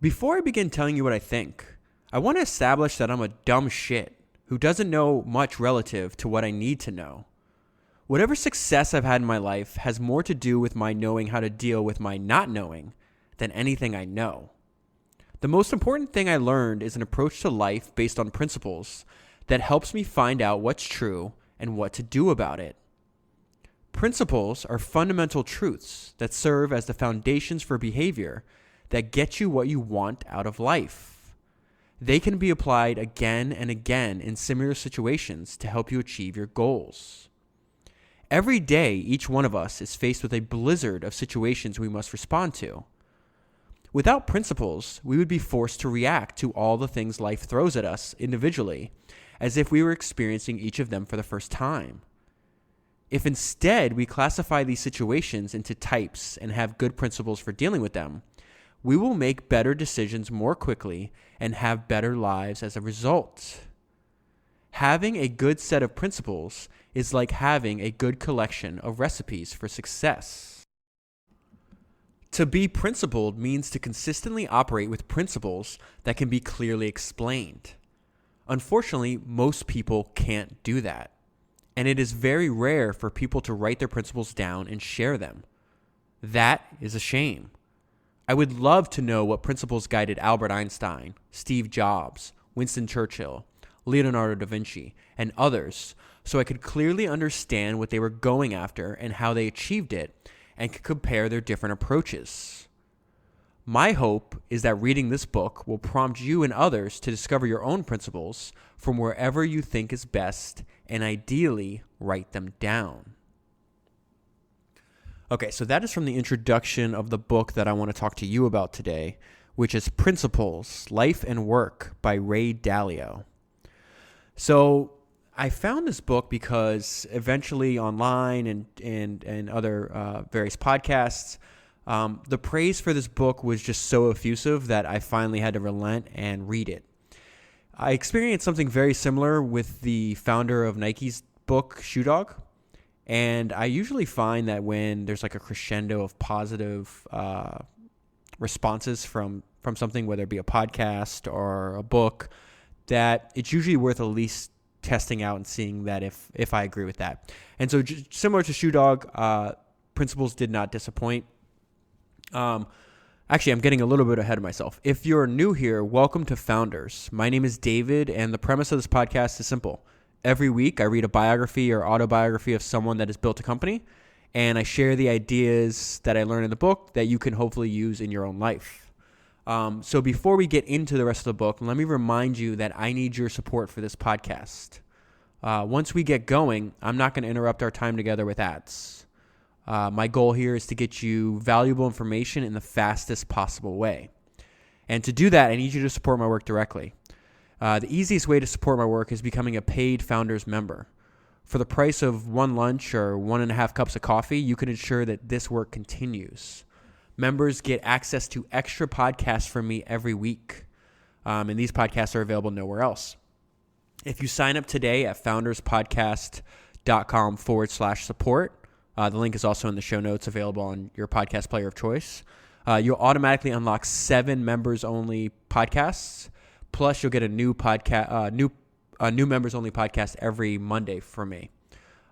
Before I begin telling you what I think, I want to establish that I'm a dumb shit who doesn't know much relative to what I need to know. Whatever success I've had in my life has more to do with my knowing how to deal with my not knowing than anything I know. The most important thing I learned is an approach to life based on principles that helps me find out what's true and what to do about it. Principles are fundamental truths that serve as the foundations for behavior that get you what you want out of life. They can be applied again and again in similar situations to help you achieve your goals. Every day, each one of us is faced with a blizzard of situations we must respond to. Without principles, we would be forced to react to all the things life throws at us individually, as if we were experiencing each of them for the first time. If instead we classify these situations into types and have good principles for dealing with them, we will make better decisions more quickly and have better lives as a result. Having a good set of principles is like having a good collection of recipes for success. To be principled means to consistently operate with principles that can be clearly explained. Unfortunately, most people can't do that, and it is very rare for people to write their principles down and share them. That is a shame. I would love to know what principles guided Albert Einstein, Steve Jobs, Winston Churchill, Leonardo da Vinci, and others, so I could clearly understand what they were going after and how they achieved it, and could compare their different approaches. My hope is that reading this book will prompt you and others to discover your own principles from wherever you think is best, and ideally write them down. Okay, so that is from the introduction of the book that I want to talk to you about today, which is Principles, Life and Work by Ray Dalio. So I found this book because eventually online and other various podcasts, the praise for this book was just so effusive that I finally had to relent and read it. I experienced something very similar with the founder of Nike's book, Shoe Dog. And I usually find that when there's like a crescendo of positive responses from something, whether it be a podcast or a book, that it's usually worth at least testing out and seeing that if I agree with that. And so similar to Shoe Dog, principles did not disappoint. Actually, I'm getting a little bit ahead of myself. If you're new here, welcome to Founders. My name is David, and the premise of this podcast is simple. Every week, I read a biography or autobiography of someone that has built a company, and I share the ideas that I learned in the book that you can hopefully use in your own life. So before we get into the rest of the book, let me remind you that I need your support for this podcast. Once we get going, I'm not going to interrupt our time together with ads. My goal here is to get you valuable information in the fastest possible way. And to do that, I need you to support my work directly. The easiest way to support my work is becoming a paid Founders member. For the price of one lunch or 1.5 cups of coffee, you can ensure that this work continues. Members get access to extra podcasts from me every week, and these podcasts are available nowhere else. If you sign up today at founderspodcast.com/support, the link is also in the show notes, available on your podcast player of choice. You'll automatically unlock 7 members-only podcasts. Plus, you'll get a new podcast, new members-only podcast every Monday from me.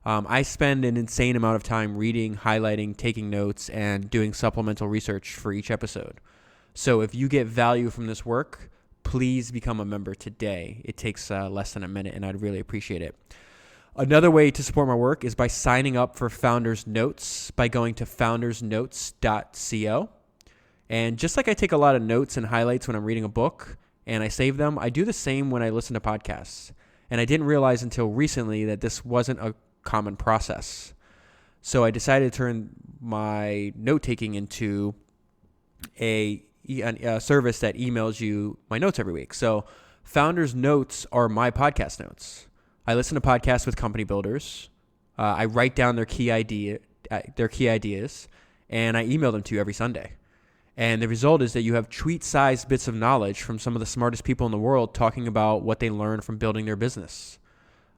I spend an insane amount of time reading, highlighting, taking notes, and doing supplemental research for each episode. So if you get value from this work, please become a member today. It takes less than a minute, and I'd really appreciate it. Another way to support my work is by signing up for Founders Notes by going to foundersnotes.co. And just like I take a lot of notes and highlights when I'm reading a book, and I save them, I do the same when I listen to podcasts. And I didn't realize until recently that this wasn't a common process. So I decided to turn my note-taking into a service that emails you my notes every week. So Founders Notes are my podcast notes. I listen to podcasts with company builders. I write down their key ideas, and I email them to you every Sunday. And the result is that you have tweet-sized bits of knowledge from some of the smartest people in the world talking about what they learned from building their business.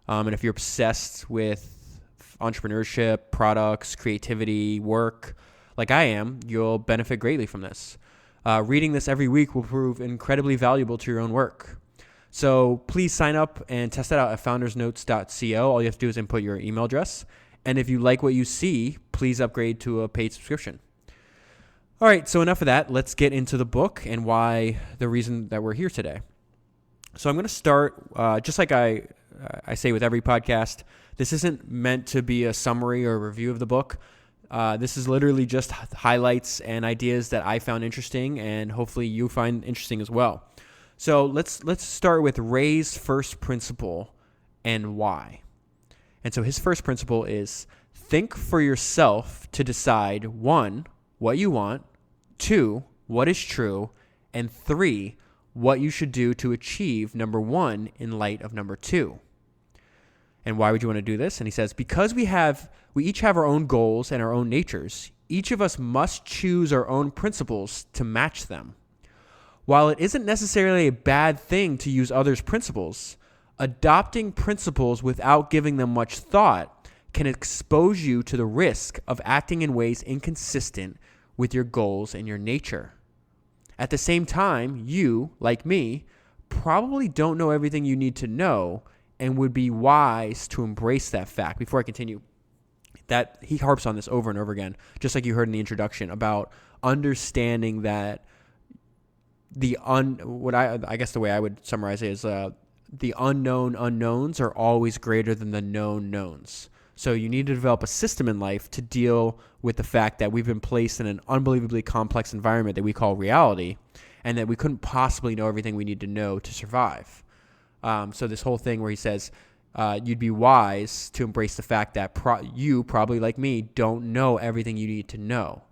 And if you're obsessed with entrepreneurship, products, creativity, work, like I am, you'll benefit greatly from this. Reading this every week will prove incredibly valuable to your own work. So please sign up and test it out at foundersnotes.co. All you have to do is input your email address. And if you like what you see, please upgrade to a paid subscription. All right, so enough of that. Let's get into the book and why the reason that we're here today. So I'm going to start, just like I say with every podcast, this isn't meant to be a summary or a review of the book. This is literally just highlights and ideas that I found interesting, and hopefully you find interesting as well. So let's start with Ray's first principle and why. And so his first principle is think for yourself to decide 1, what you want, 2, what is true, and 3, what you should do to achieve number 1 in light of number 2. And why would you want to do this? And he says, because we each have our own goals and our own natures, each of us must choose our own principles to match them. While it isn't necessarily a bad thing to use others' principles, adopting principles without giving them much thought can expose you to the risk of acting in ways inconsistent with your goals and your nature. At the same time, you, like me, probably don't know everything you need to know and would be wise to embrace that fact. Before I continue, that he harps on this over and over again, just like you heard in the introduction, about understanding that I guess the way I would summarize it is the unknown unknowns are always greater than the known knowns. So you need to develop a system in life to deal with the fact that we've been placed in an unbelievably complex environment that we call reality, and that we couldn't possibly know everything we need to know to survive. So this whole thing where he says you'd be wise to embrace the fact that you, probably like me, don't know everything you need to know.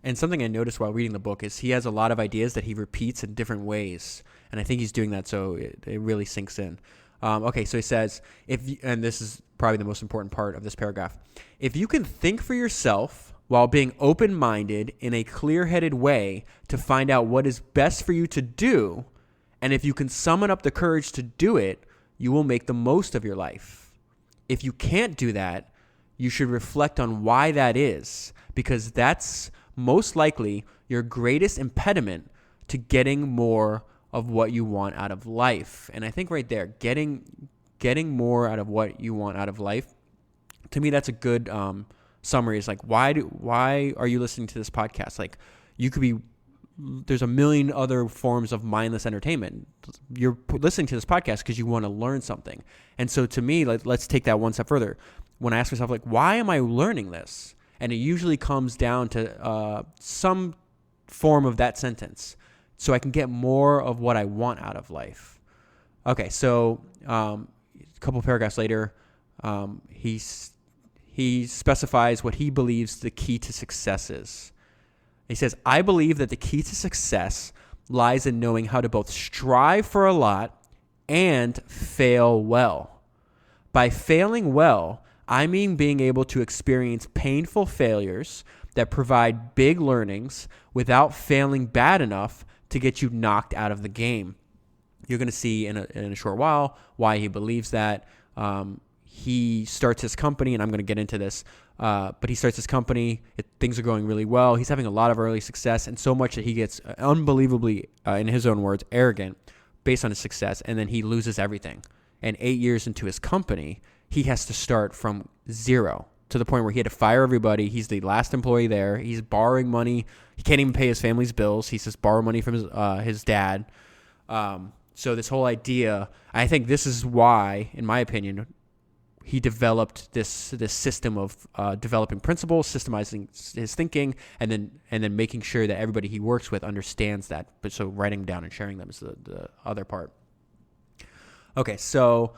And something I noticed while reading the book is he has a lot of ideas that he repeats in different ways. And I think he's doing that so it really sinks in. Okay, so he says, and this is probably the most important part of this paragraph, if you can think for yourself while being open-minded in a clear-headed way to find out what is best for you to do, and if you can summon up the courage to do it, you will make the most of your life. If you can't do that, you should reflect on why that is, because that's most likely your greatest impediment to getting more of what you want out of life. And I think right there, getting more out of what you want out of life, to me, that's a good summary. Is like, why are you listening to this podcast? Like, there's a million other forms of mindless entertainment. You're listening to this podcast because you want to learn something. And so to me, let's take that one step further. When I ask myself, like, why am I learning this? And it usually comes down to some form of that sentence, so I can get more of what I want out of life. Okay, so a couple paragraphs later, he specifies what he believes the key to success is. He says, I believe that the key to success lies in knowing how to both strive for a lot and fail well. By failing well, I mean being able to experience painful failures that provide big learnings without failing bad enough to get you knocked out of the game. You're going to see in a short while why he believes that. He starts his company, and I'm going to get into this, but he starts his company. Things are going really well. He's having a lot of early success, and so much that he gets unbelievably, in his own words, arrogant based on his success, and then he loses everything. And 8 years into his company, he has to start from zero, to the point where he had to fire everybody. He's the last employee there. He's borrowing money. He can't even pay his family's bills. He says borrow money from his dad. So this whole idea, I think this is why, in my opinion, he developed this system of developing principles, systemizing his thinking, and then making sure that everybody he works with understands that. But so writing down and sharing them is the other part. Okay, so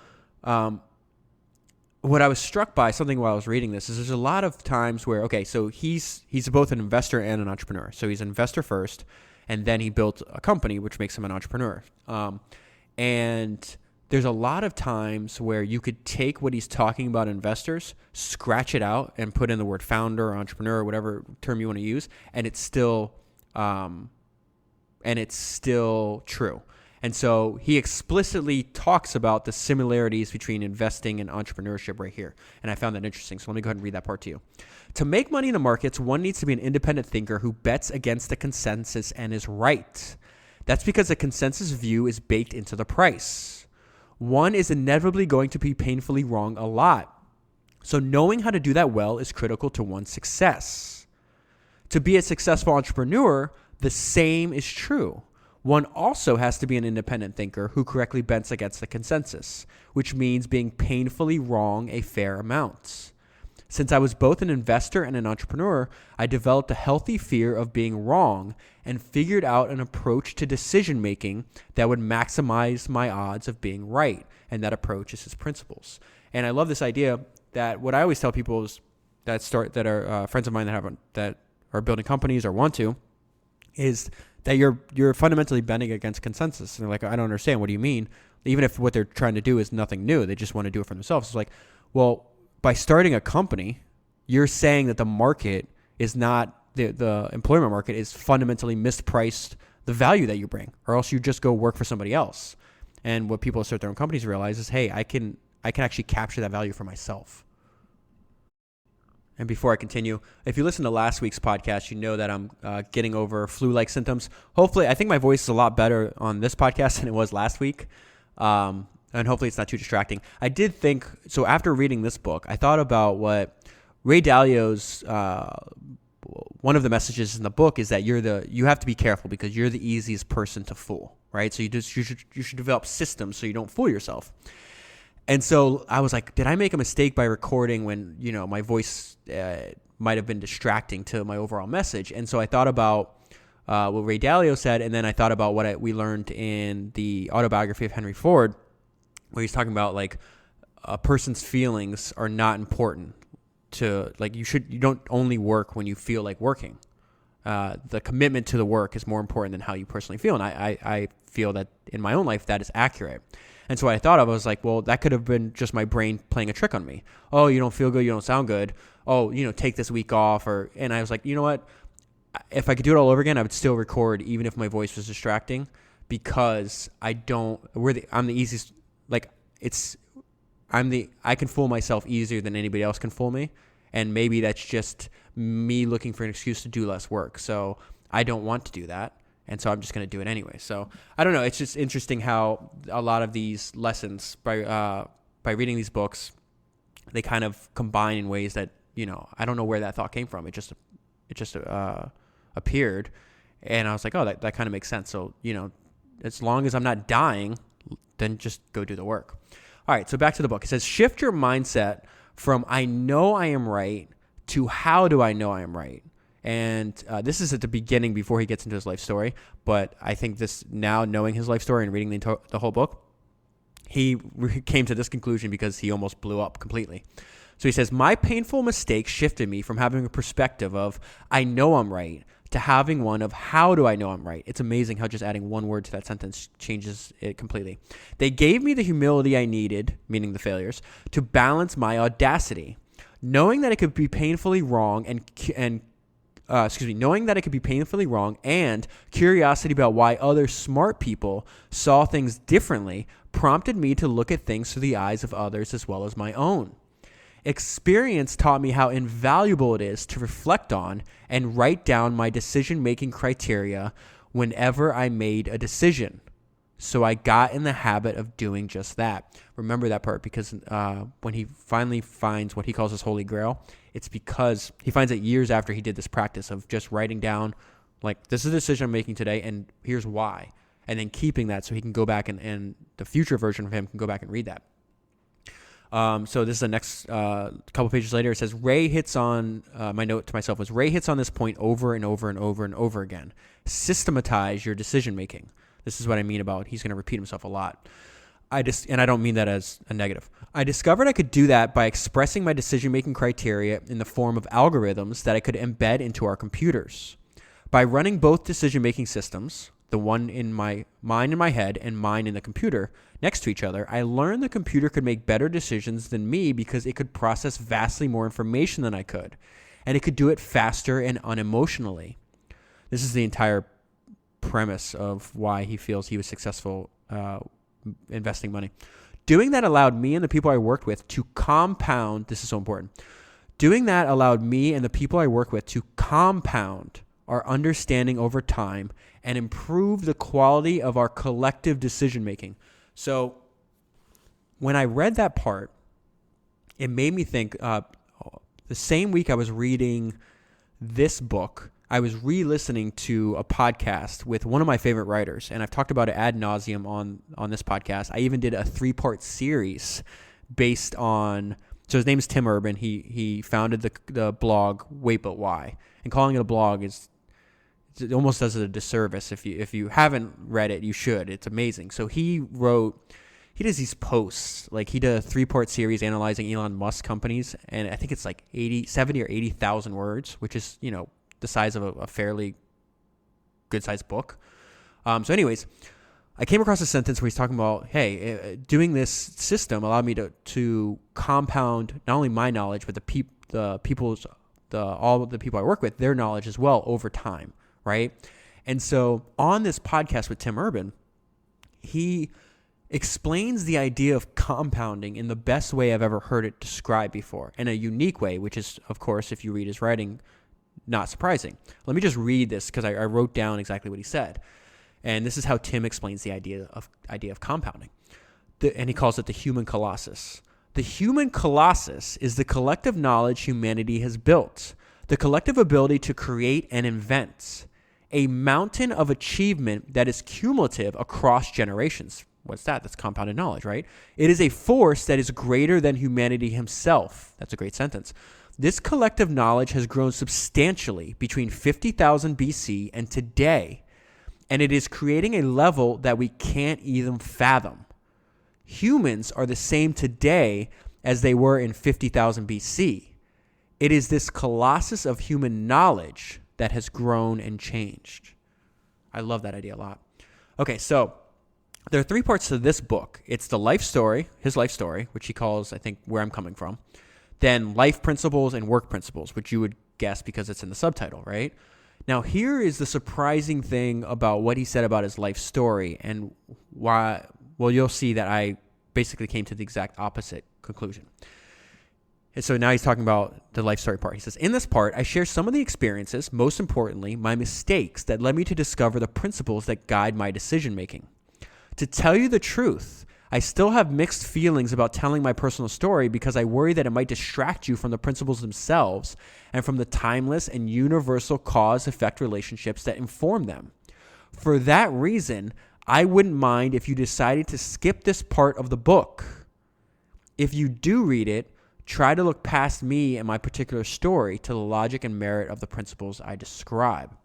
what I was struck by, something while I was reading this, is there's a lot of times where, okay, so he's both an investor and an entrepreneur. So he's an investor first, and then he built a company, which makes him an entrepreneur. And there's a lot of times where you could take what he's talking about investors, scratch it out, and put in the word founder or entrepreneur or whatever term you want to use, and it's still true. And so he explicitly talks about the similarities between investing and entrepreneurship right here. And I found that interesting. So let me go ahead and read that part to you. To make money in the markets, one needs to be an independent thinker who bets against the consensus and is right. That's because the consensus view is baked into the price. One is inevitably going to be painfully wrong a lot. So knowing how to do that well is critical to one's success. To be a successful entrepreneur, the same is true. One also has to be an independent thinker who correctly bets against the consensus, which means being painfully wrong a fair amount. Since I was both an investor and an entrepreneur, I developed a healthy fear of being wrong and figured out an approach to decision making that would maximize my odds of being right. And that approach is his principles. And I love this idea that what I always tell people is that are friends of mine that are building companies or want to, is that you're fundamentally bending against consensus. And they're like, I don't understand. What do you mean? Even if what they're trying to do is nothing new, they just want to do it for themselves. It's like, well, by starting a company, you're saying that the market is not, the employment market is fundamentally mispriced the value that you bring, or else you just go work for somebody else. And what people who start their own companies realize is, hey, I can actually capture that value for myself. And before I continue, if you listen to last week's podcast, you know that I'm getting over flu-like symptoms. Hopefully, I think my voice is a lot better on this podcast than it was last week. And hopefully it's not too distracting. I did think, so after reading this book, I thought about what Ray Dalio's, one of the messages in the book is that you have to be careful because you're the easiest person to fool, right? So you should develop systems so you don't fool yourself. And so I was like, did I make a mistake by recording when, my voice might have been distracting to my overall message? And so I thought about what Ray Dalio said, and then I thought about what we learned in the autobiography of Henry Ford, where he's talking about like a person's feelings are not important to, like, you don't only work when you feel like working. The commitment to the work is more important than how you personally feel. And I feel that in my own life that is accurate. And so what I thought of, I was like, well, that could have been just my brain playing a trick on me. Oh, you don't feel good, you don't sound good. Oh, take this week off. And I was like, you know what? If I could do it all over again, I would still record even if my voice was distracting, because I'm the easiest, like I can fool myself easier than anybody else can fool me. And maybe that's just me looking for an excuse to do less work. So I don't want to do that. And so I'm just going to do it anyway. So I don't know. It's just interesting how a lot of these lessons by reading these books, they kind of combine in ways that, I don't know where that thought came from. It just appeared. And I was like, oh, that kind of makes sense. So, as long as I'm not dying, then just go do the work. All right. So back to the book. It says, shift your mindset from I know I am right to how do I know I am right? And this is at the beginning before he gets into his life story. But I think this, now knowing his life story and reading the whole book, he came to this conclusion because he almost blew up completely. So he says, my painful mistake shifted me from having a perspective of I know I'm right to having one of how do I know I'm right? It's amazing how just adding one word to that sentence changes it completely. They gave me the humility I needed, meaning the failures, to balance my audacity. Knowing that it could be painfully wrong knowing that it could be painfully wrong and curiosity about why other smart people saw things differently prompted me to look at things through the eyes of others as well as my own. Experience taught me how invaluable it is to reflect on and write down my decision-making criteria whenever I made a decision. So I got in the habit of doing just that. Remember that part, because when he finally finds what he calls his holy grail, it's because he finds it years after he did this practice of just writing down, like, this is a decision I'm making today, and here's why. And then keeping that so he can go back and the future version of him can go back and read that. So this is the next couple pages later. It says, Ray hits on, my note to myself was, Ray hits on this point over and over and over and over again. Systematize your decision making. This is what I mean about he's going to repeat himself a lot. And I don't mean that as a negative. I discovered I could do that by expressing my decision-making criteria in the form of algorithms that I could embed into our computers. By running both decision-making systems, the one in mine in my head and mine in the computer, next to each other, I learned the computer could make better decisions than me because it could process vastly more information than I could. And it could do it faster and unemotionally. This is the entire premise of why he feels he was successful investing money. Doing that allowed me and the people I worked with to compound. This is so important. Doing that allowed me and the people I work with to compound our understanding over time and improve the quality of our collective decision making. So when I read that part, it made me think, the same week I was reading this book, I was re-listening to a podcast with one of my favorite writers, and I've talked about it ad nauseum on this podcast. I even did a 3-part series based on, so his name is Tim Urban. He founded the blog Wait But Why, and calling it a blog it almost does it a disservice. If you haven't read it, you should. It's amazing. So he does these posts, like he did a 3-part series analyzing Elon Musk companies, and I think it's like 70 or 80,000 words, which is, the size of a fairly good-sized book. So anyways, I came across a sentence where he's talking about, hey, doing this system allowed me to compound not only my knowledge, but all of the people I work with, their knowledge as well over time, right? And so on this podcast with Tim Urban, he explains the idea of compounding in the best way I've ever heard it described before, in a unique way, which is, of course, if you read his writing, not surprising. Let me just read this because I wrote down exactly what he said. And this is how Tim explains the idea of compounding. And he calls it the human colossus. The human colossus is the collective knowledge humanity has built, the collective ability to create and invent, a mountain of achievement that is cumulative across generations. What's that? That's compounded knowledge, right? It is a force that is greater than humanity himself. That's a great sentence. This collective knowledge has grown substantially between 50,000 BC and today, and it is creating a level that we can't even fathom. Humans are the same today as they were in 50,000 BC. It is this colossus of human knowledge that has grown and changed. I love that idea a lot. Okay, so there are 3 parts to this book. It's the life story, his life story, which he calls, I think, Where I'm Coming From. Then life principles and work principles, which you would guess because it's in the subtitle, right? Now, here is the surprising thing about what he said about his life story and why, well, you'll see that I basically came to the exact opposite conclusion. And so now he's talking about the life story part. He says, in this part, I share some of the experiences, most importantly, my mistakes that led me to discover the principles that guide my decision making. To tell you the truth, I still have mixed feelings about telling my personal story because I worry that it might distract you from the principles themselves and from the timeless and universal cause-effect relationships that inform them. For that reason, I wouldn't mind if you decided to skip this part of the book. If you do read it, try to look past me and my particular story to the logic and merit of the principles I describe.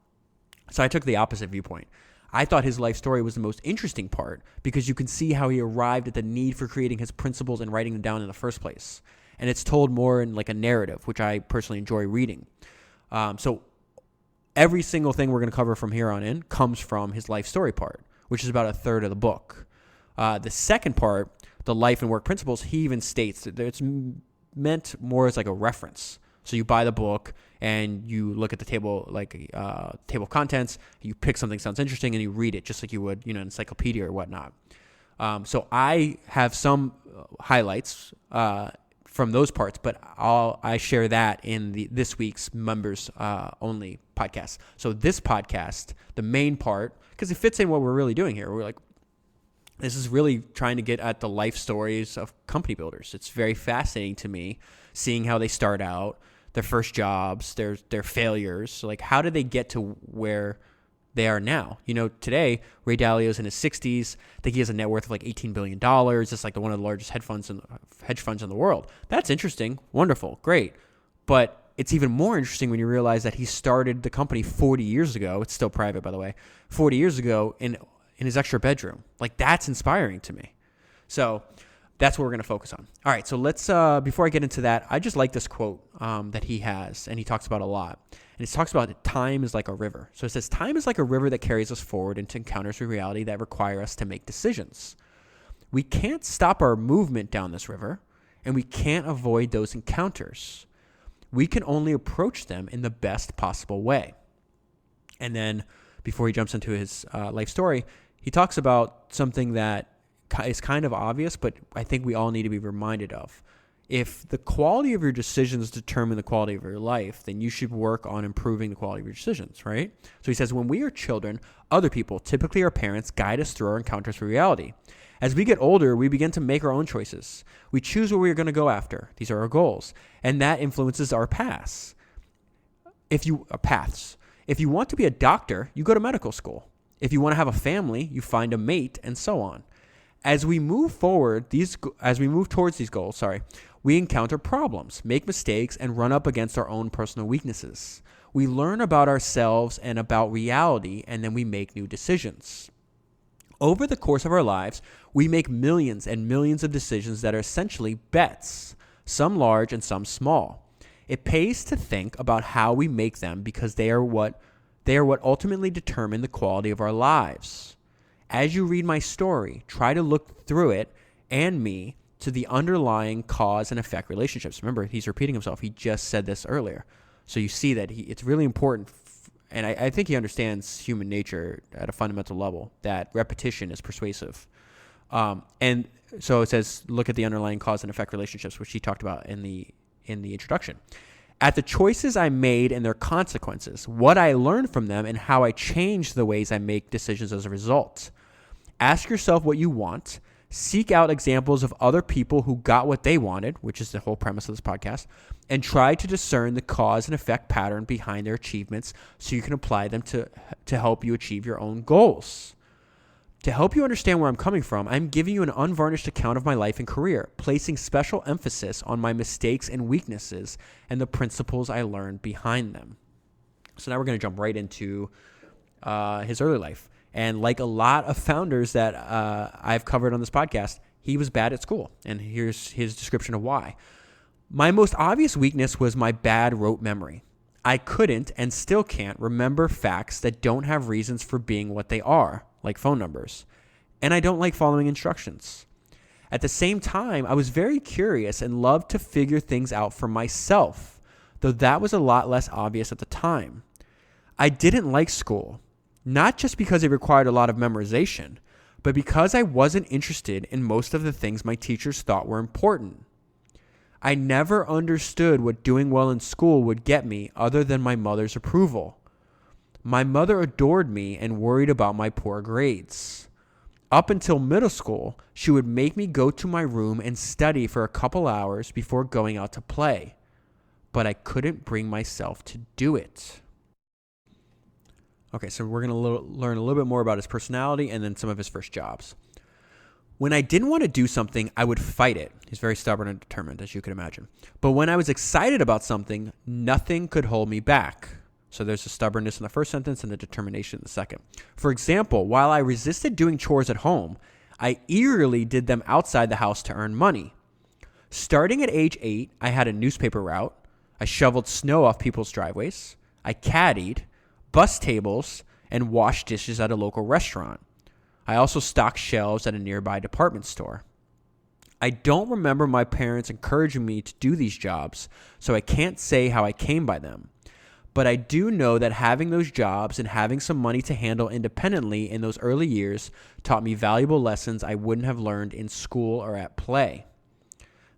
So I took the opposite viewpoint. I thought his life story was the most interesting part because you can see how he arrived at the need for creating his principles and writing them down in the first place. And it's told more in like a narrative, which I personally enjoy reading. So every single thing we're going to cover from here on in comes from his life story part, which is about 1/3 of the book. The second part, the life and work principles, he even states that it's meant more as like a reference. So you buy the book and you look at the table, like table of contents, you pick something that sounds interesting and you read it just like you would, an encyclopedia or whatnot. So I have some highlights from those parts, but I share that in this week's members only podcast. So this podcast, the main part, because it fits in what we're really doing here. We're like, this is really trying to get at the life stories of company builders. It's very fascinating to me seeing how they start out, their first jobs, their failures. So like, how did they get to where they are now? Today, Ray Dalio is in his 60s. I think he has a net worth of like $18 billion. It's like one of the largest hedge funds in the world. That's interesting. Wonderful. Great. But it's even more interesting when you realize that he started the company 40 years ago. It's still private, by the way. 40 years ago in his extra bedroom. Like, that's inspiring to me. So that's what we're going to focus on. All right, so let's, before I get into that, I just like this quote that he has, and he talks about a lot. And he talks about time is like a river. So it says, time is like a river that carries us forward into encounters with reality that require us to make decisions. We can't stop our movement down this river, and we can't avoid those encounters. We can only approach them in the best possible way. And then before he jumps into his life story, he talks about something that is kind of obvious, but I think we all need to be reminded of. If the quality of your decisions determine the quality of your life, then you should work on improving the quality of your decisions, right? So he says, when we are children, other people, typically our parents, guide us through our encounters with reality. As we get older, we begin to make our own choices. We choose what we are going to go after. These are our goals. And that influences our paths. If you want to be a doctor, you go to medical school. If you want to have a family, you find a mate, and so on. As we move towards these goals, we encounter problems, make mistakes, and run up against our own personal weaknesses. We learn about ourselves and about reality, and then we make new decisions. Over the course of our lives, we make millions and millions of decisions that are essentially bets, some large and some small. It pays to think about how we make them because they are what ultimately determine the quality of our lives. As you read my story, try to look through it and me to the underlying cause and effect relationships. Remember, he's repeating himself. He just said this earlier. So you see that it's really important, and I think he understands human nature at a fundamental level, that repetition is persuasive. And so it says, look at the underlying cause and effect relationships, which he talked about in the introduction. At the choices I made and their consequences, what I learned from them, and how I changed the ways I make decisions as a result. Ask yourself what you want. Seek out examples of other people who got what they wanted, which is the whole premise of this podcast, and try to discern the cause and effect pattern behind their achievements so you can apply them to help you achieve your own goals. To help you understand where I'm coming from, I'm giving you an unvarnished account of my life and career, placing special emphasis on my mistakes and weaknesses and the principles I learned behind them. So now we're going to jump right into his early life. And like a lot of founders that I've covered on this podcast, he was bad at school. And here's his description of why. My most obvious weakness was my bad rote memory. I couldn't and still can't remember facts that don't have reasons for being what they are, like phone numbers. And I don't like following instructions. At the same time, I was very curious and loved to figure things out for myself, though that was a lot less obvious at the time. I didn't like school. Not just because it required a lot of memorization, but because I wasn't interested in most of the things my teachers thought were important. I never understood what doing well in school would get me other than my mother's approval. My mother adored me and worried about my poor grades. Up until middle school, she would make me go to my room and study for a couple hours before going out to play. But I couldn't bring myself to do it. Okay, so we're going to learn a little bit more about his personality and then some of his first jobs. When I didn't want to do something, I would fight it. He's very stubborn and determined, as you can imagine. But when I was excited about something, nothing could hold me back. So there's the stubbornness in the first sentence and the determination in the second. For example, while I resisted doing chores at home, I eagerly did them outside the house to earn money. Starting at age 8, I had a newspaper route. I shoveled snow off people's driveways. I caddied, bus tables, and washed dishes at a local restaurant. I also stocked shelves at a nearby department store. I don't remember my parents encouraging me to do these jobs, so I can't say how I came by them. But I do know that having those jobs and having some money to handle independently in those early years taught me valuable lessons I wouldn't have learned in school or at play.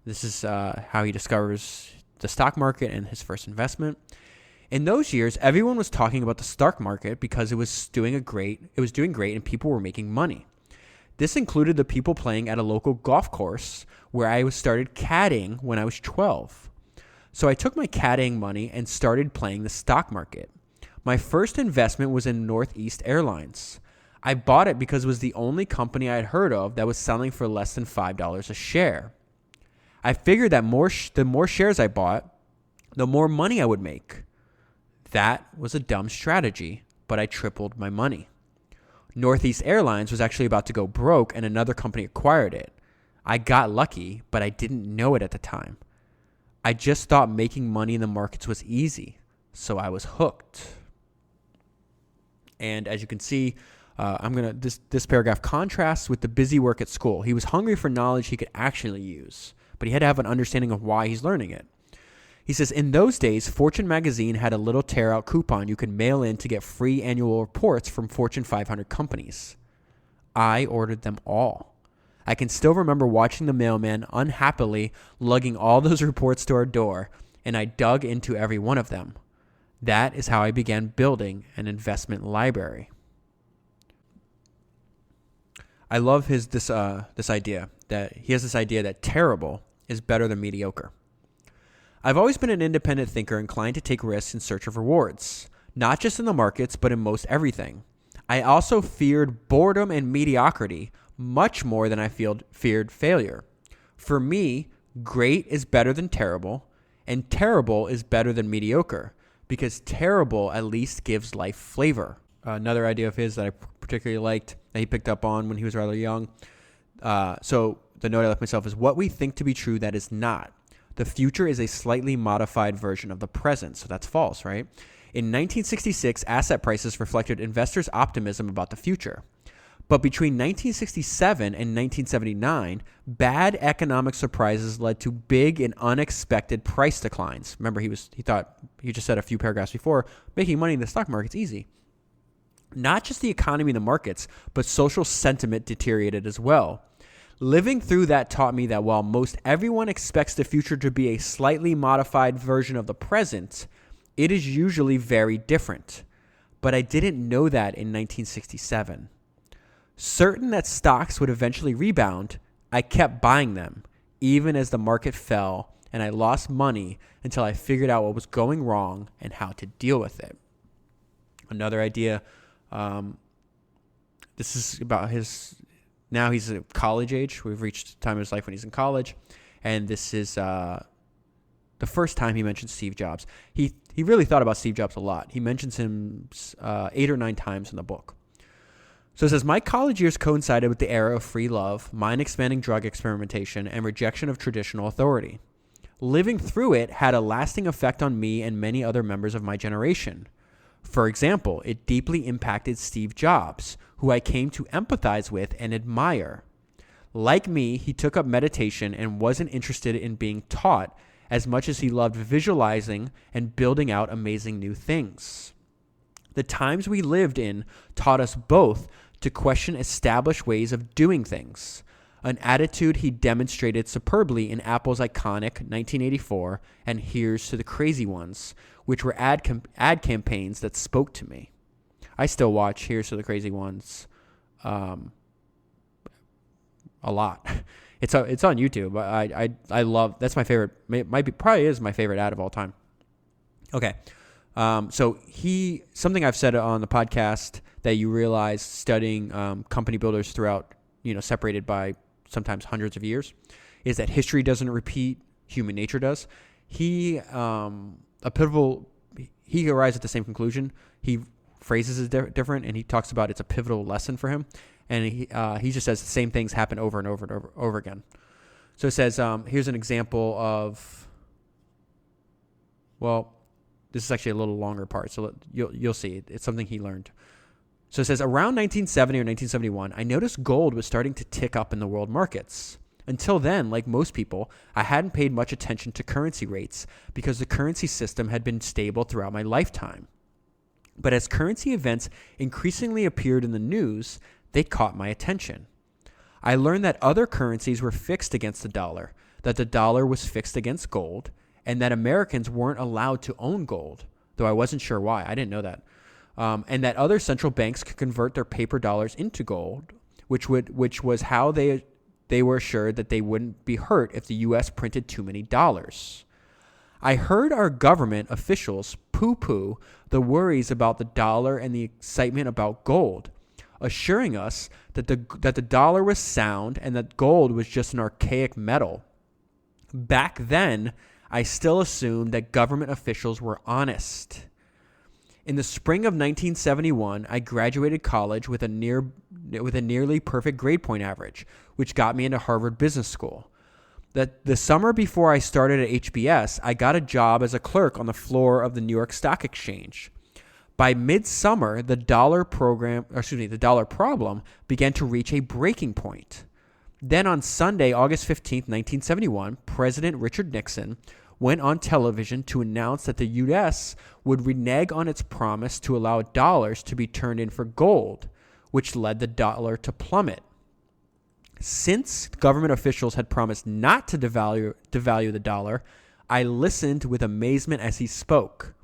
This is how he discovers the stock market and his first investment. In those years, everyone was talking about the stock market because it was doing great and people were making money. This included the people playing at a local golf course where I started caddying when I was 12. So I took my caddying money and started playing the stock market. My first investment was in Northeast Airlines. I bought it because it was the only company I had heard of that was selling for less than $5 a share. I figured that the more shares I bought, the more money I would make. That was a dumb strategy, but I tripled my money. Northeast Airlines was actually about to go broke and another company acquired it. I got lucky, but I didn't know it at the time. I just thought making money in the markets was easy, so I was hooked. And as you can see, this paragraph contrasts with the busy work at school. He was hungry for knowledge he could actually use, but he had to have an understanding of why he's learning it. He says, in those days, Fortune magazine had a little tear-out coupon you could mail in to get free annual reports from Fortune 500 companies. I ordered them all. I can still remember watching the mailman unhappily lugging all those reports to our door, and I dug into every one of them. That is how I began building an investment library. I love this idea that he has this idea that terrible is better than mediocre. I've always been an independent thinker inclined to take risks in search of rewards, not just in the markets, but in most everything. I also feared boredom and mediocrity much more than I feared failure. For me, great is better than terrible, and terrible is better than mediocre, because terrible at least gives life flavor. Another idea of his that I particularly liked that he picked up on when he was rather young. So the note I left myself is, what we think to be true that is not. The future is a slightly modified version of the present. So that's false, right? In 1966, asset prices reflected investors' optimism about the future. But between 1967 and 1979, bad economic surprises led to big and unexpected price declines. Remember, he just said a few paragraphs before, making money in the stock market's easy. Not just the economy and the markets, but social sentiment deteriorated as well. Living through that taught me that while most everyone expects the future to be a slightly modified version of the present, it is usually very different. But I didn't know that in 1967. Certain that stocks would eventually rebound, I kept buying them, even as the market fell, and I lost money until I figured out what was going wrong and how to deal with it. Another idea, this is about now he's at college age. We've reached the time of his life when he's in college, and this is the first time he mentions Steve Jobs. He really thought about Steve Jobs a lot. He mentions him 8 or 9 times in the book. So it says, my college years coincided with the era of free love, mind-expanding drug experimentation, and rejection of traditional authority. Living through it had a lasting effect on me and many other members of my generation. For example, it deeply impacted Steve Jobs, who I came to empathize with and admire. Like me, he took up meditation and wasn't interested in being taught as much as he loved visualizing and building out amazing new things. The times we lived in taught us both to question established ways of doing things, an attitude he demonstrated superbly in Apple's iconic 1984 and Here's to the Crazy Ones, which were ad campaigns that spoke to me. I still watch Here's to the Crazy Ones a lot. It's on YouTube. I love, that's my favorite, probably is my favorite ad of all time. Okay. So something I've said on the podcast that you realize studying company builders throughout, separated by sometimes hundreds of years, is that history doesn't repeat, human nature does. He arrives at the same conclusion. He phrases it different, and he talks about it's a pivotal lesson for him. And he just says the same things happen over and over and over again. So it says, here's an example of, this is actually a little longer part, so you'll see. It's something he learned. So it says, around 1970 or 1971, I noticed gold was starting to tick up in the world markets. Until then, like most people, I hadn't paid much attention to currency rates because the currency system had been stable throughout my lifetime. But as currency events increasingly appeared in the news, they caught my attention. I learned that other currencies were fixed against the dollar, that the dollar was fixed against gold, and that Americans weren't allowed to own gold, though I wasn't sure why. I didn't know that. And that other central banks could convert their paper dollars into gold, which was how they were assured that they wouldn't be hurt if the U.S. printed too many dollars. I heard our government officials poo-poo the worries about the dollar and the excitement about gold, assuring us that the dollar was sound and that gold was just an archaic metal. Back then, I still assumed that government officials were honest. In the spring of 1971, I graduated college with a nearly perfect grade point average, which got me into Harvard Business School. The summer before I started at HBS, I got a job as a clerk on the floor of the New York Stock Exchange. By midsummer, the dollar problem began to reach a breaking point. Then on Sunday, August 15th, 1971, President Richard Nixon went on television to announce that the U.S. would renege on its promise to allow dollars to be turned in for gold, which led the dollar to plummet. Since government officials had promised not to devalue the dollar, I listened with amazement as he spoke.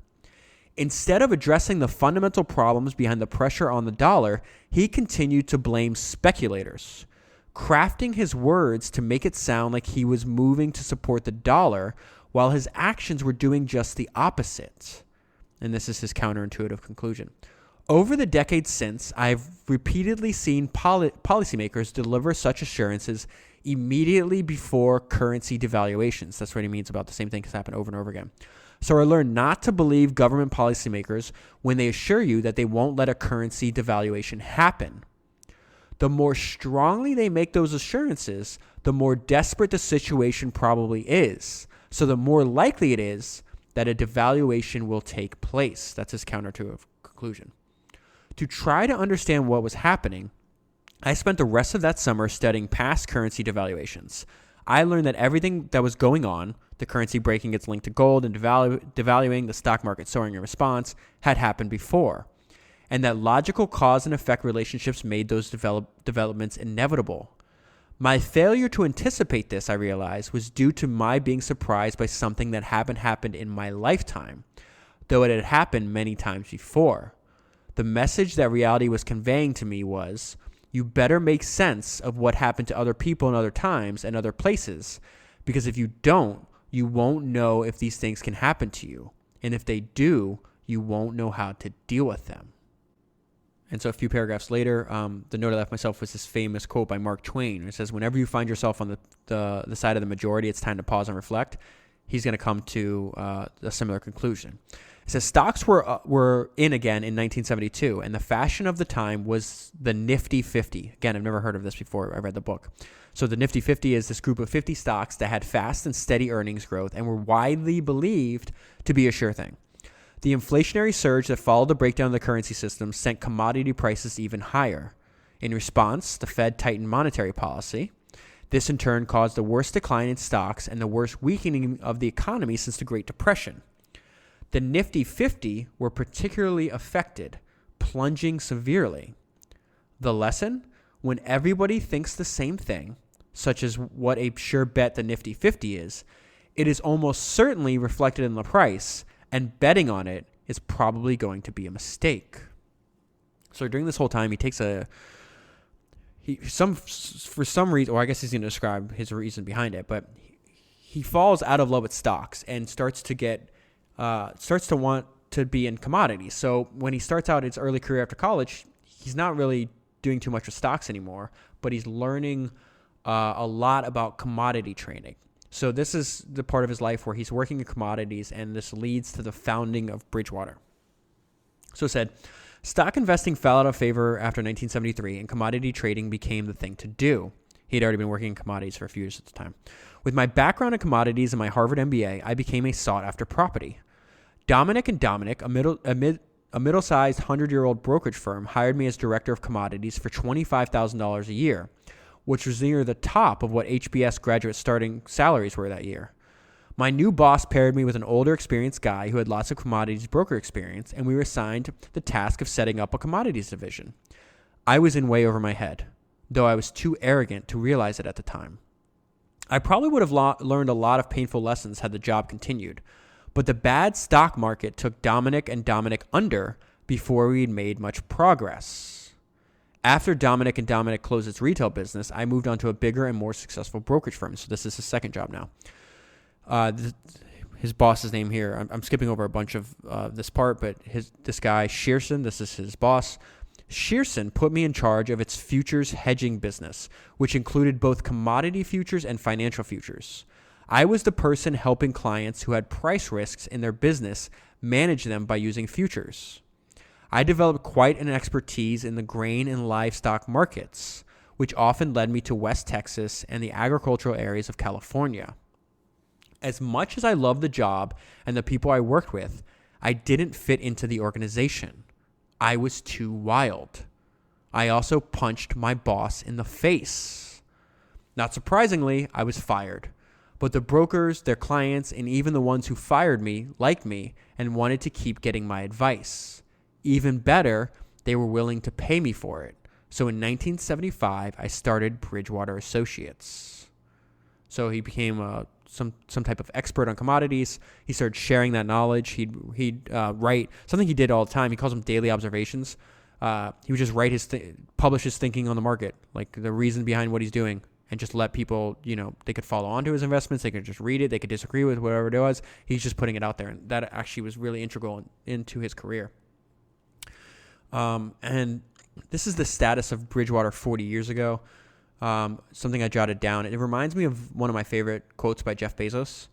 Instead of addressing the fundamental problems behind the pressure on the dollar, he continued to blame speculators, crafting his words to make it sound like he was moving to support the dollar while his actions were doing just the opposite. And this is his counterintuitive conclusion. Over the decades since, I've repeatedly seen policymakers deliver such assurances immediately before currency devaluations. That's what he means about the same thing has happened over and over again. So I learned not to believe government policymakers when they assure you that they won't let a currency devaluation happen. The more strongly they make those assurances, the more desperate the situation probably is. So the more likely it is that a devaluation will take place. That's his counterintuitive conclusion. To try to understand what was happening, I spent the rest of that summer studying past currency devaluations. I learned that everything that was going on, the currency breaking its link to gold and devaluing, the stock market soaring in response, had happened before, and that logical cause and effect relationships made those developments inevitable. My failure to anticipate this, I realized, was due to my being surprised by something that hadn't happened in my lifetime, though it had happened many times before. The message that reality was conveying to me was, you better make sense of what happened to other people in other times and other places, because if you don't, you won't know if these things can happen to you. And if they do, you won't know how to deal with them. And so a few paragraphs later, the note I left myself was this famous quote by Mark Twain. It says, whenever you find yourself on the side of the majority, it's time to pause and reflect. He's going to come to a similar conclusion. It says stocks were in again in 1972, and the fashion of the time was the Nifty 50. Again, I've never heard of this before I read the book. So the Nifty 50 is this group of 50 stocks that had fast and steady earnings growth and were widely believed to be a sure thing. The inflationary surge that followed the breakdown of the currency system sent commodity prices even higher. In response, the Fed tightened monetary policy. This in turn caused the worst decline in stocks and the worst weakening of the economy since the Great Depression. The Nifty 50 were particularly affected, plunging severely. The lesson? When everybody thinks the same thing, such as what a sure bet the Nifty 50 is, it is almost certainly reflected in the price, and betting on it is probably going to be a mistake. So during this whole time, he takes for some reason, or I guess he's going to describe his reason behind it, but he falls out of love with stocks and starts to want to be in commodities. So when he starts out his early career after college, he's not really doing too much with stocks anymore, but he's learning a lot about commodity trading. So this is the part of his life where he's working in commodities, and this leads to the founding of Bridgewater. So it said, stock investing fell out of favor after 1973, and commodity trading became the thing to do. He'd already been working in commodities for a few years at the time. With my background in commodities and my Harvard MBA, I became a sought-after property. Dominic & Dominic, a middle-sized 100-year-old brokerage firm, hired me as director of commodities for $25,000 a year, which was near the top of what HBS graduate starting salaries were that year. My new boss paired me with an older, experienced guy who had lots of commodities broker experience, and we were assigned the task of setting up a commodities division. I was in way over my head, though I was too arrogant to realize it at the time. I probably would have learned a lot of painful lessons had the job continued, but the bad stock market took Dominic & Dominic under before we had made much progress. After Dominic & Dominic closed its retail business, I moved on to a bigger and more successful brokerage firm. So this is his second job now. His boss's name here, I'm skipping over a bunch of this part, but this guy, Shearson, this is his boss. Shearson put me in charge of its futures hedging business, which included both commodity futures and financial futures. I was the person helping clients who had price risks in their business manage them by using futures. I developed quite an expertise in the grain and livestock markets, which often led me to West Texas and the agricultural areas of California. As much as I loved the job and the people I worked with, I didn't fit into the organization. I was too wild. I also punched my boss in the face. Not surprisingly, I was fired. But the brokers, their clients, and even the ones who fired me liked me and wanted to keep getting my advice. Even better, they were willing to pay me for it. So in 1975, I started Bridgewater Associates. So he became some type of expert on commodities. He started sharing that knowledge. He'd write something he did all the time. He calls them daily observations. He would just publish his thinking on the market, like the reason behind what he's doing, and just let people, they could follow on to his investments. They could just read it. They could disagree with whatever it was. He's just putting it out there. And that actually was really integral into his career. And this is the status of Bridgewater 40 years ago. Something I jotted down. It reminds me of one of my favorite quotes by Jeff Bezos.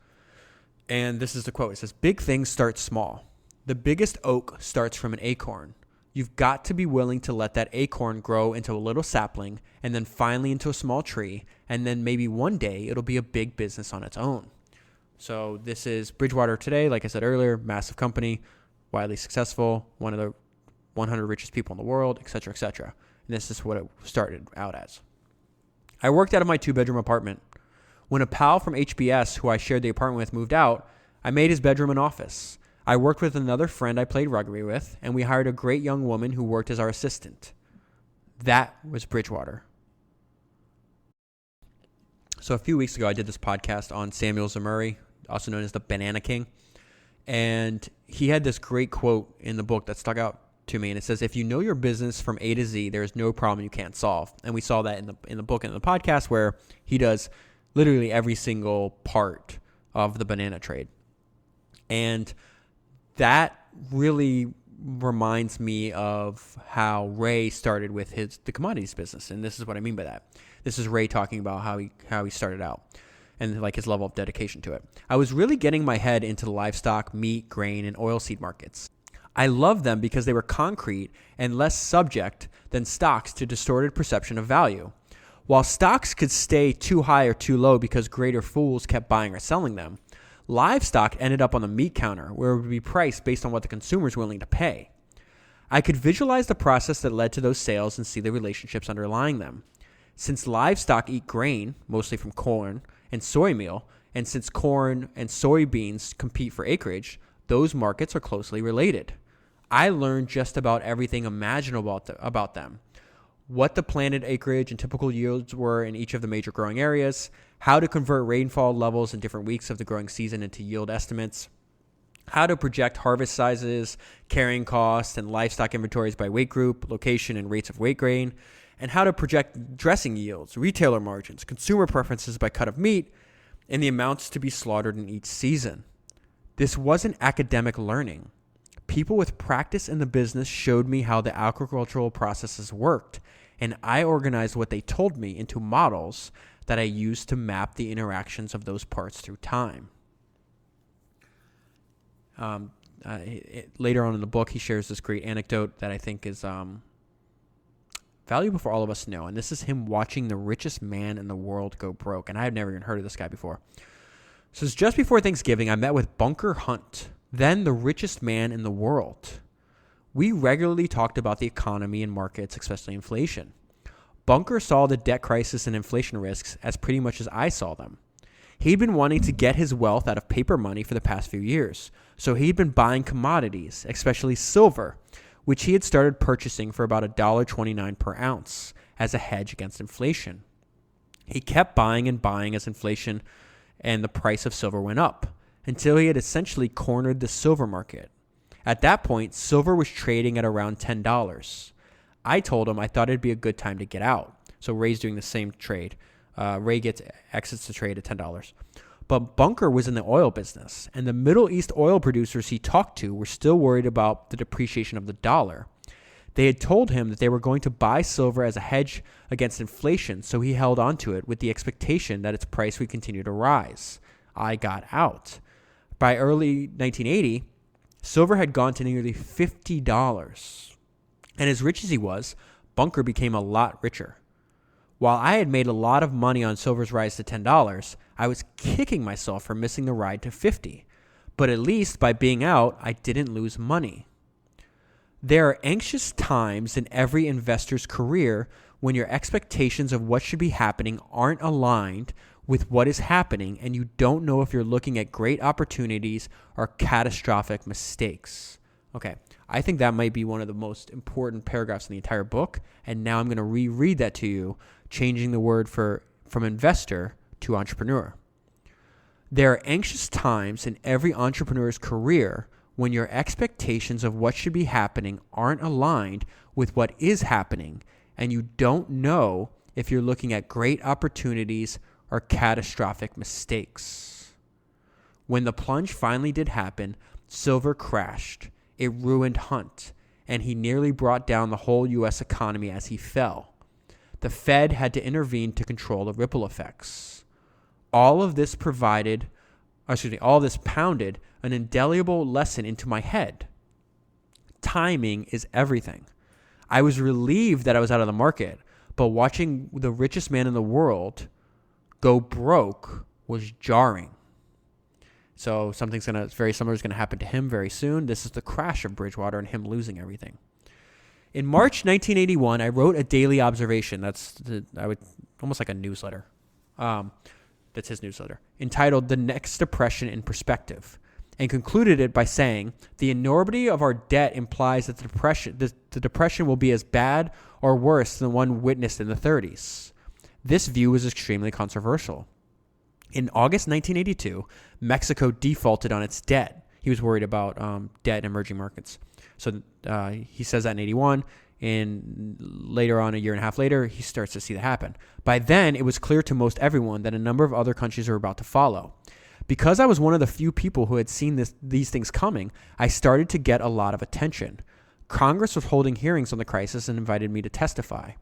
And this is the quote. It says, "Big things start small. The biggest oak starts from an acorn. You've got to be willing to let that acorn grow into a little sapling and then finally into a small tree. And then maybe one day it'll be a big business on its own." So this is Bridgewater today. Like I said earlier, massive company, widely successful, one of the 100 richest people in the world, et cetera, et cetera. And this is what it started out as. I worked out of my 2-bedroom apartment. When a pal from HBS who I shared the apartment with moved out, I made his bedroom an office. I worked with another friend I played rugby with, and we hired a great young woman who worked as our assistant. That was Bridgewater. So a few weeks ago, I did this podcast on Samuel Zemurray, also known as the Banana King. And he had this great quote in the book that stuck out to me, and it says, "If you know your business from A to Z, there is no problem you can't solve." And we saw that in the book and in the podcast, where he does literally every single part of the banana trade. And that really reminds me of how Ray started with the commodities business, and this is what I mean by that. This is Ray talking about how he started out and like his level of dedication to it. "I was really getting my head into the livestock, meat, grain, and oilseed markets. I loved them because they were concrete and less subject than stocks to distorted perception of value. While stocks could stay too high or too low because greater fools kept buying or selling them, livestock ended up on the meat counter where it would be priced based on what the consumer is willing to pay. I could visualize the process that led to those sales and see the relationships underlying them. Since livestock eat grain, mostly from corn and soy meal, and since corn and soybeans compete for acreage, those markets are closely related. I learned just about everything imaginable about them. What the planted acreage and typical yields were in each of the major growing areas, how to convert rainfall levels in different weeks of the growing season into yield estimates, how to project harvest sizes, carrying costs, and livestock inventories by weight group, location, and rates of weight grain, and how to project dressing yields, retailer margins, consumer preferences by cut of meat, and the amounts to be slaughtered in each season. This wasn't academic learning. People with practice in the business showed me how the agricultural processes worked, and I organized what they told me into models that I used to map the interactions of those parts through time." Later on in the book, he shares this great anecdote that I think is valuable for all of us to know, and this is him watching the richest man in the world go broke, and I had never even heard of this guy before. So just before Thanksgiving, I met with Bunker Hunt, then the richest man in the world. We regularly talked about the economy and markets, especially inflation. Bunker saw the debt crisis and inflation risks as pretty much as I saw them. He'd been wanting to get his wealth out of paper money for the past few years, so he'd been buying commodities, especially silver, which he had started purchasing for about $1.29 per ounce as a hedge against inflation. He kept buying and buying as inflation and the price of silver went up, until he had essentially cornered the silver market. At that point, silver was trading at around $10. I told him I thought it'd be a good time to get out. So Ray's doing the same trade. Ray exits the trade at $10. But Bunker was in the oil business, and the Middle East oil producers he talked to were still worried about the depreciation of the dollar. They had told him that they were going to buy silver as a hedge against inflation, so he held onto it with the expectation that its price would continue to rise. I got out. By early 1980, silver had gone to nearly $50. And as rich as he was, Bunker became a lot richer. While I had made a lot of money on silver's rise to $10, I was kicking myself for missing the ride to $50. But at least by being out, I didn't lose money. There are anxious times in every investor's career when your expectations of what should be happening aren't aligned with what is happening, and you don't know if you're looking at great opportunities or catastrophic mistakes. Okay, I think that might be one of the most important paragraphs in the entire book, and now I'm going to reread that to you, changing the word from investor to entrepreneur. There are anxious times in every entrepreneur's career when your expectations of what should be happening aren't aligned with what is happening, and you don't know if you're looking at great opportunities or catastrophic mistakes. When the plunge finally did happen, silver crashed. It ruined Hunt, and he nearly brought down the whole U.S. economy as he fell. The Fed had to intervene to control the ripple effects. All of this pounded an indelible lesson into my head. Timing is everything. I was relieved that I was out of the market, but watching the richest man in the world go broke was jarring. So something's very similar is going to happen to him very soon. This is the crash of Bridgewater and him losing everything. In March 1981, I wrote a daily observation. Almost like a newsletter. That's his newsletter, entitled "The Next Depression in Perspective," and concluded it by saying, "The enormity of our debt implies that the depression will be as bad or worse than the one witnessed in the 30s. This view was extremely controversial. In August 1982, Mexico defaulted on its debt. He was worried about debt in emerging markets. So he says that in 81, and later on, a year and a half later, he starts to see that happen. By then, it was clear to most everyone that a number of other countries were about to follow. Because I was one of the few people who had seen these things coming, I started to get a lot of attention. Congress was holding hearings on the crisis and invited me to testify.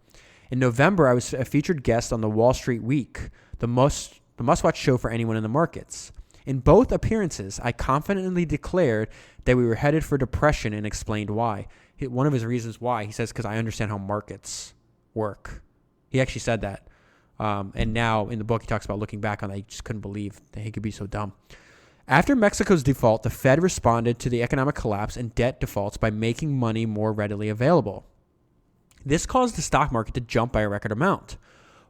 In November, I was a featured guest on the Wall Street Week, the must-watch show for anyone in the markets. In both appearances, I confidently declared that we were headed for depression and explained why. One of his reasons why, he says, because I understand how markets work. He actually said that. And now in the book, he talks about looking back on that. He just couldn't believe that he could be so dumb. After Mexico's default, the Fed responded to the economic collapse and debt defaults by making money more readily available. This caused the stock market to jump by a record amount.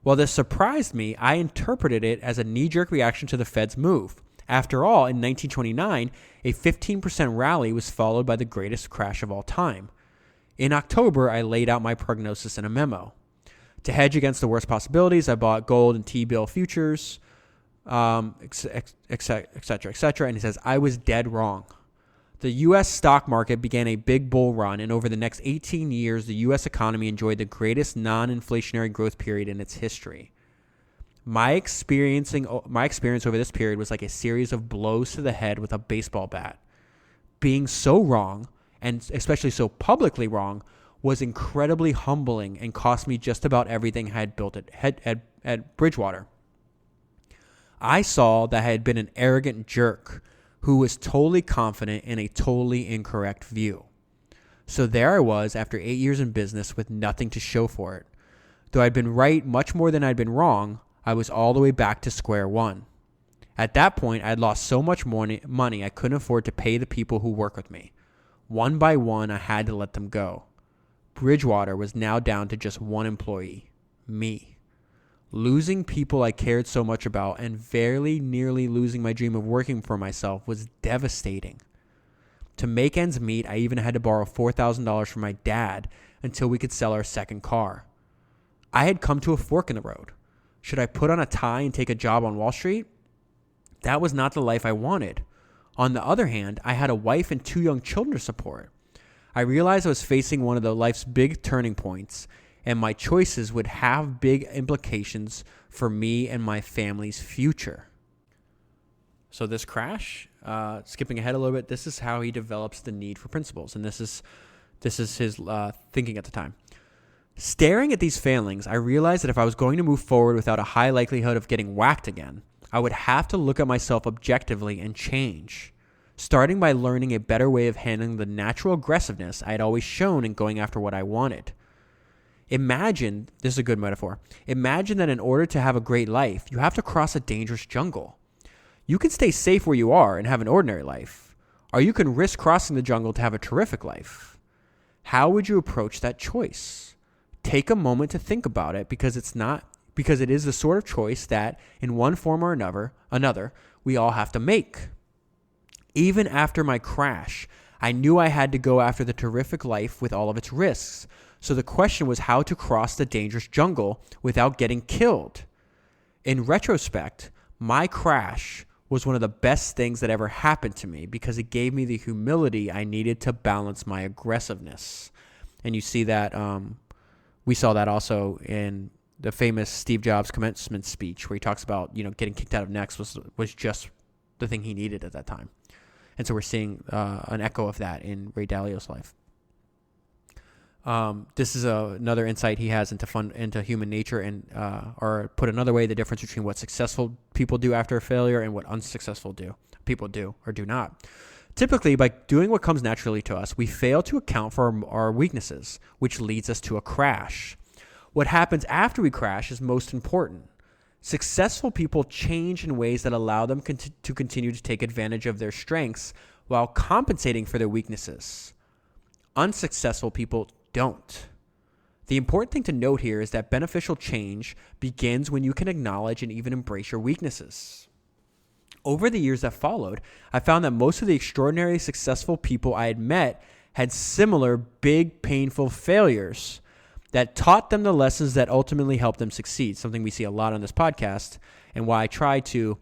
While this surprised me, I interpreted it as a knee-jerk reaction to the Fed's move. After all, in 1929, a 15% rally was followed by the greatest crash of all time. In October, I laid out my prognosis in a memo. To hedge against the worst possibilities, I bought gold and T-bill futures, et cetera. And he says, I was dead wrong. The U.S. stock market began a big bull run, and over the next 18 years, the U.S. economy enjoyed the greatest non-inflationary growth period in its history. My experience over this period was like a series of blows to the head with a baseball bat. Being so wrong, and especially so publicly wrong, was incredibly humbling and cost me just about everything I had built at Bridgewater. I saw that I had been an arrogant jerk who was totally confident in a totally incorrect view. So there I was after 8 years in business with nothing to show for it. Though I'd been right much more than I'd been wrong, I was all the way back to square one. At that point, I'd lost so much money I couldn't afford to pay the people who work with me. One by one, I had to let them go. Bridgewater was now down to just one employee, me. Losing people I cared so much about and very nearly losing my dream of working for myself was devastating. To make ends meet, I even had to borrow $4,000 from my dad until we could sell our second car. I had come to a fork in the road. Should I put on a tie and take a job on Wall Street? That was not the life I wanted. On the other hand, I had a wife and 2 young children to support. I realized I was facing one of life's big turning points, and my choices would have big implications for me and my family's future. So this crash, skipping ahead a little bit, this is how he develops the need for principles, and this is his thinking at the time. Staring at these failings, I realized that if I was going to move forward without a high likelihood of getting whacked again, I would have to look at myself objectively and change, starting by learning a better way of handling the natural aggressiveness I had always shown in going after what I wanted. Imagine, this is a good metaphor, imagine that in order to have a great life, you have to cross a dangerous jungle. You can stay safe where you are and have an ordinary life, or you can risk crossing the jungle to have a terrific life. How would you approach that choice? Take a moment to think about it, because it's not because it is the sort of choice that, in one form or another, we all have to make. Even after my crash, I knew I had to go after the terrific life with all of its risks. So the question was how to cross the dangerous jungle without getting killed. In retrospect, my crash was one of the best things that ever happened to me because it gave me the humility I needed to balance my aggressiveness. And you see that, we saw that also in the famous Steve Jobs commencement speech where he talks about, getting kicked out of Next was just the thing he needed at that time. And so we're seeing an echo of that in Ray Dalio's life. This is another insight he has into human nature, and or put another way, the difference between what successful people do after a failure and what unsuccessful people do or do not. Typically, by doing what comes naturally to us, we fail to account for our weaknesses, which leads us to a crash. What happens after we crash is most important. Successful people change in ways that allow them to continue to take advantage of their strengths while compensating for their weaknesses. Unsuccessful people don't. The important thing to note here is that beneficial change begins when you can acknowledge and even embrace your weaknesses. Over the years that followed, I found that most of the extraordinarily successful people I had met had similar big, painful failures that taught them the lessons that ultimately helped them succeed, something we see a lot on this podcast, and why I try to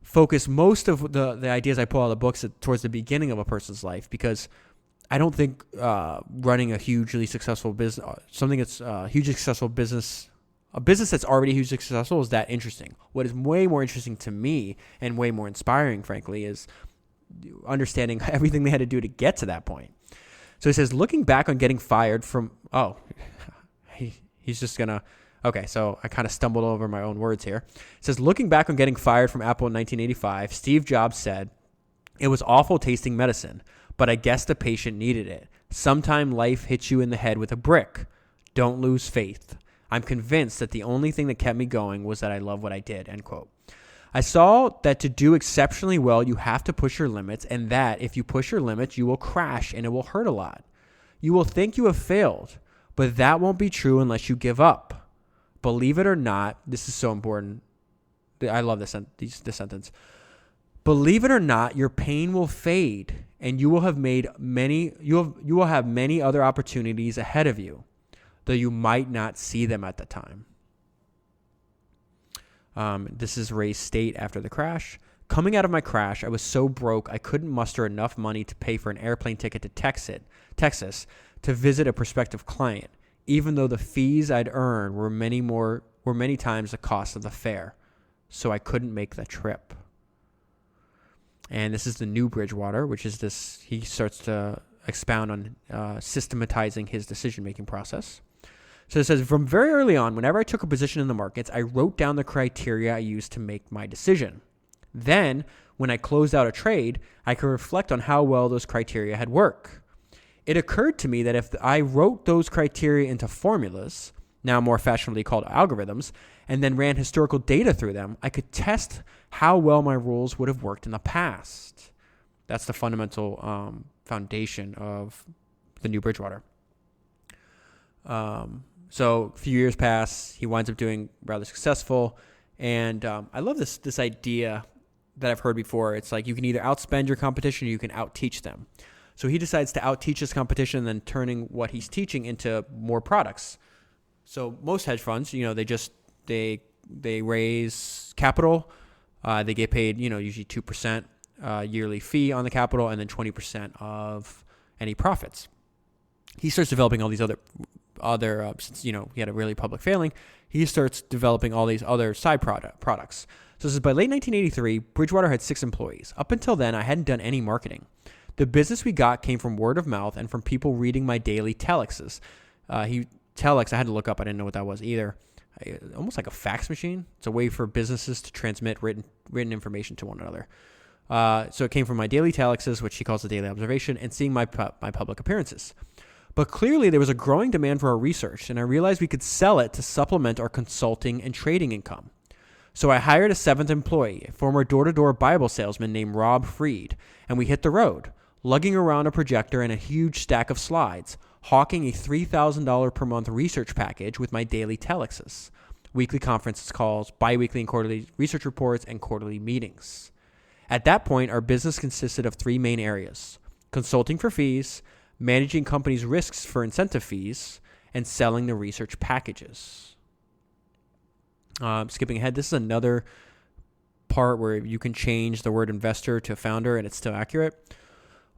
focus most of the ideas I pull out of the books towards the beginning of a person's life, because I don't think running a hugely successful business, something that's hugely successful business, a business that's already hugely successful, is that interesting. What is way more interesting to me and way more inspiring, frankly, is understanding everything they had to do to get to that point. So he says, looking back on getting fired from, he's just going to, okay, so I kind of stumbled over my own words here. It says, looking back on getting fired from Apple in 1985, Steve Jobs said, "It was awful tasting medicine, but I guess the patient needed it. Sometime life hits you in the head with a brick. Don't lose faith. I'm convinced that the only thing that kept me going was that I love what I did," end quote. I saw that to do exceptionally well, you have to push your limits, and that if you push your limits, you will crash and it will hurt a lot. You will think you have failed, but that won't be true unless you give up. Believe it or not, this is so important. I love this sentence. Believe it or not, your pain will fade, and you will have many other opportunities ahead of you, though you might not see them at the time. This is Ray's state after the crash. Coming out of my crash, I was so broke I couldn't muster enough money to pay for an airplane ticket to Texas to visit a prospective client, even though the fees I'd earned were many times the cost of the fare. So I couldn't make the trip. And this is the new Bridgewater, which is this, he starts to expound on systematizing his decision-making process. So it says, from very early on, whenever I took a position in the markets, I wrote down the criteria I used to make my decision. Then, when I closed out a trade, I could reflect on how well those criteria had worked. It occurred to me that if I wrote those criteria into formulas, now more fashionably called algorithms, and then ran historical data through them, I could test how well my rules would have worked in the past. That's the fundamental foundation of the new Bridgewater. So a few years pass, he winds up doing rather successful, and I love this idea that I've heard before. It's like you can either outspend your competition or you can outteach them. So he decides to outteach his competition and then turning what he's teaching into more products. So most hedge funds, they raise capital, they get paid, usually 2% yearly fee on the capital, and then 20% of any profits. He starts developing all these other since he had a really public failing, he starts developing all these other side products. So this is by late 1983, Bridgewater had 6 employees. Up until then, I hadn't done any marketing. The business we got came from word of mouth and from people reading my daily telexes. Telex, I had to look up. I didn't know what that was either. Almost like a fax machine. It's a way for businesses to transmit written information to one another. So it came from my daily telexes, which he calls the daily observation, and seeing my public appearances. But clearly there was a growing demand for our research, and I realized we could sell it to supplement our consulting and trading income. So I hired a 7th employee, a former door-to-door Bible salesman named Rob Freed, and we hit the road, lugging around a projector and a huge stack of slides, hawking a $3,000 per month research package with my daily telexes. weekly conference calls, bi-weekly and quarterly research reports, and quarterly meetings. At that point, our business consisted of 3 main areas: consulting for fees, managing companies' risks for incentive fees, and selling the research packages. Skipping ahead, this is another part where you can change the word investor to founder and it's still accurate.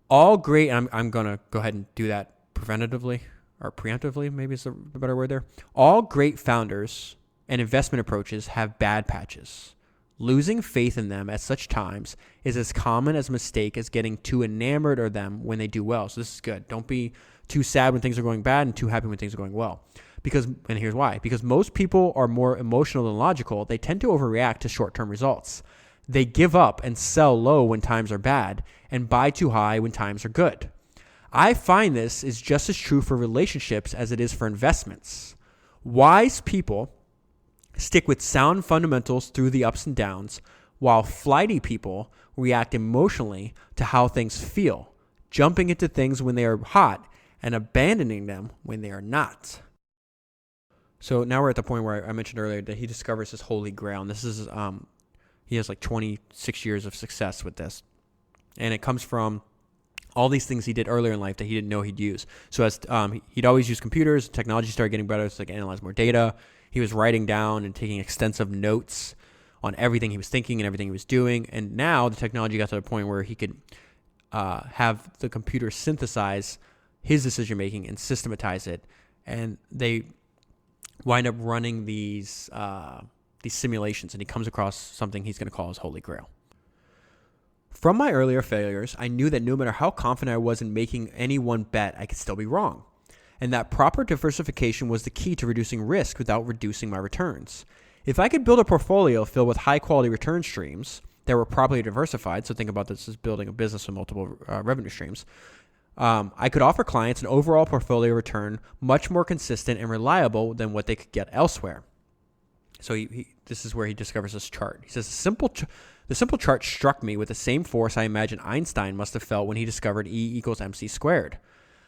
All great, I'm going to go ahead and do that preventatively or preemptively, maybe is the better word there. All great founders and investment approaches have bad patches. Losing faith in them at such times is as common as a mistake as getting too enamored of them when they do well. So this is good. Don't be too sad when things are going bad and too happy when things are going well. And here's why. Because most people are more emotional than logical. They tend to overreact to short-term results. They give up and sell low when times are bad and buy too high when times are good. I find this is just as true for relationships as it is for investments. Wise people stick with sound fundamentals through the ups and downs, while flighty people react emotionally to how things feel, jumping into things when they are hot and abandoning them when they are not. So now we're at the point where I mentioned earlier that he discovers his holy grail. And this is, he has like 26 years of success with this. And it comes from all these things he did earlier in life that he didn't know he'd use. So as he'd always use computers, technology started getting better, so he could analyze more data. He was writing down and taking extensive notes on everything he was thinking and everything he was doing. And now the technology got to the point where he could have the computer synthesize his decision making and systematize it. And they wind up running these simulations, and he comes across something he's going to call his holy grail. From my earlier failures, I knew that no matter how confident I was in making any one bet, I could still be wrong, and that proper diversification was the key to reducing risk without reducing my returns. If I could build a portfolio filled with high-quality return streams that were properly diversified, so think about this as building a business with multiple revenue streams, I could offer clients an overall portfolio return much more consistent and reliable than what they could get elsewhere. So this is where he discovers this chart. He says, the simple chart struck me with the same force I imagine Einstein must have felt when he discovered E equals mc squared.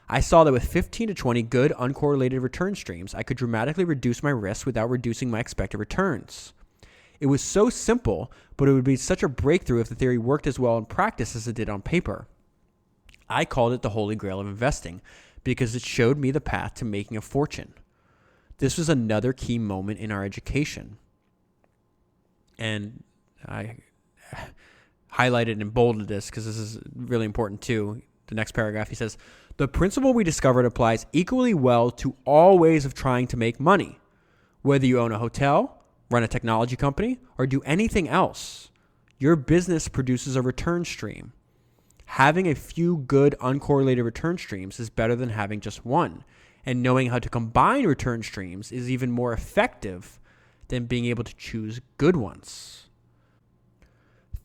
I saw that with 15 to 20 good uncorrelated return streams, I could dramatically reduce my risk without reducing my expected returns. It was so simple, but it would be such a breakthrough if the theory worked as well in practice as it did on paper. I called it the holy grail of investing because it showed me the path to making a fortune. This was another key moment in our education. And I highlighted and bolded this because this is really important too. The next paragraph, he says, the principle we discovered applies equally well to all ways of trying to make money. Whether you own a hotel, run a technology company, or do anything else, your business produces a return stream. Having a few good uncorrelated return streams is better than having just one. And knowing how to combine return streams is even more effective than being able to choose good ones.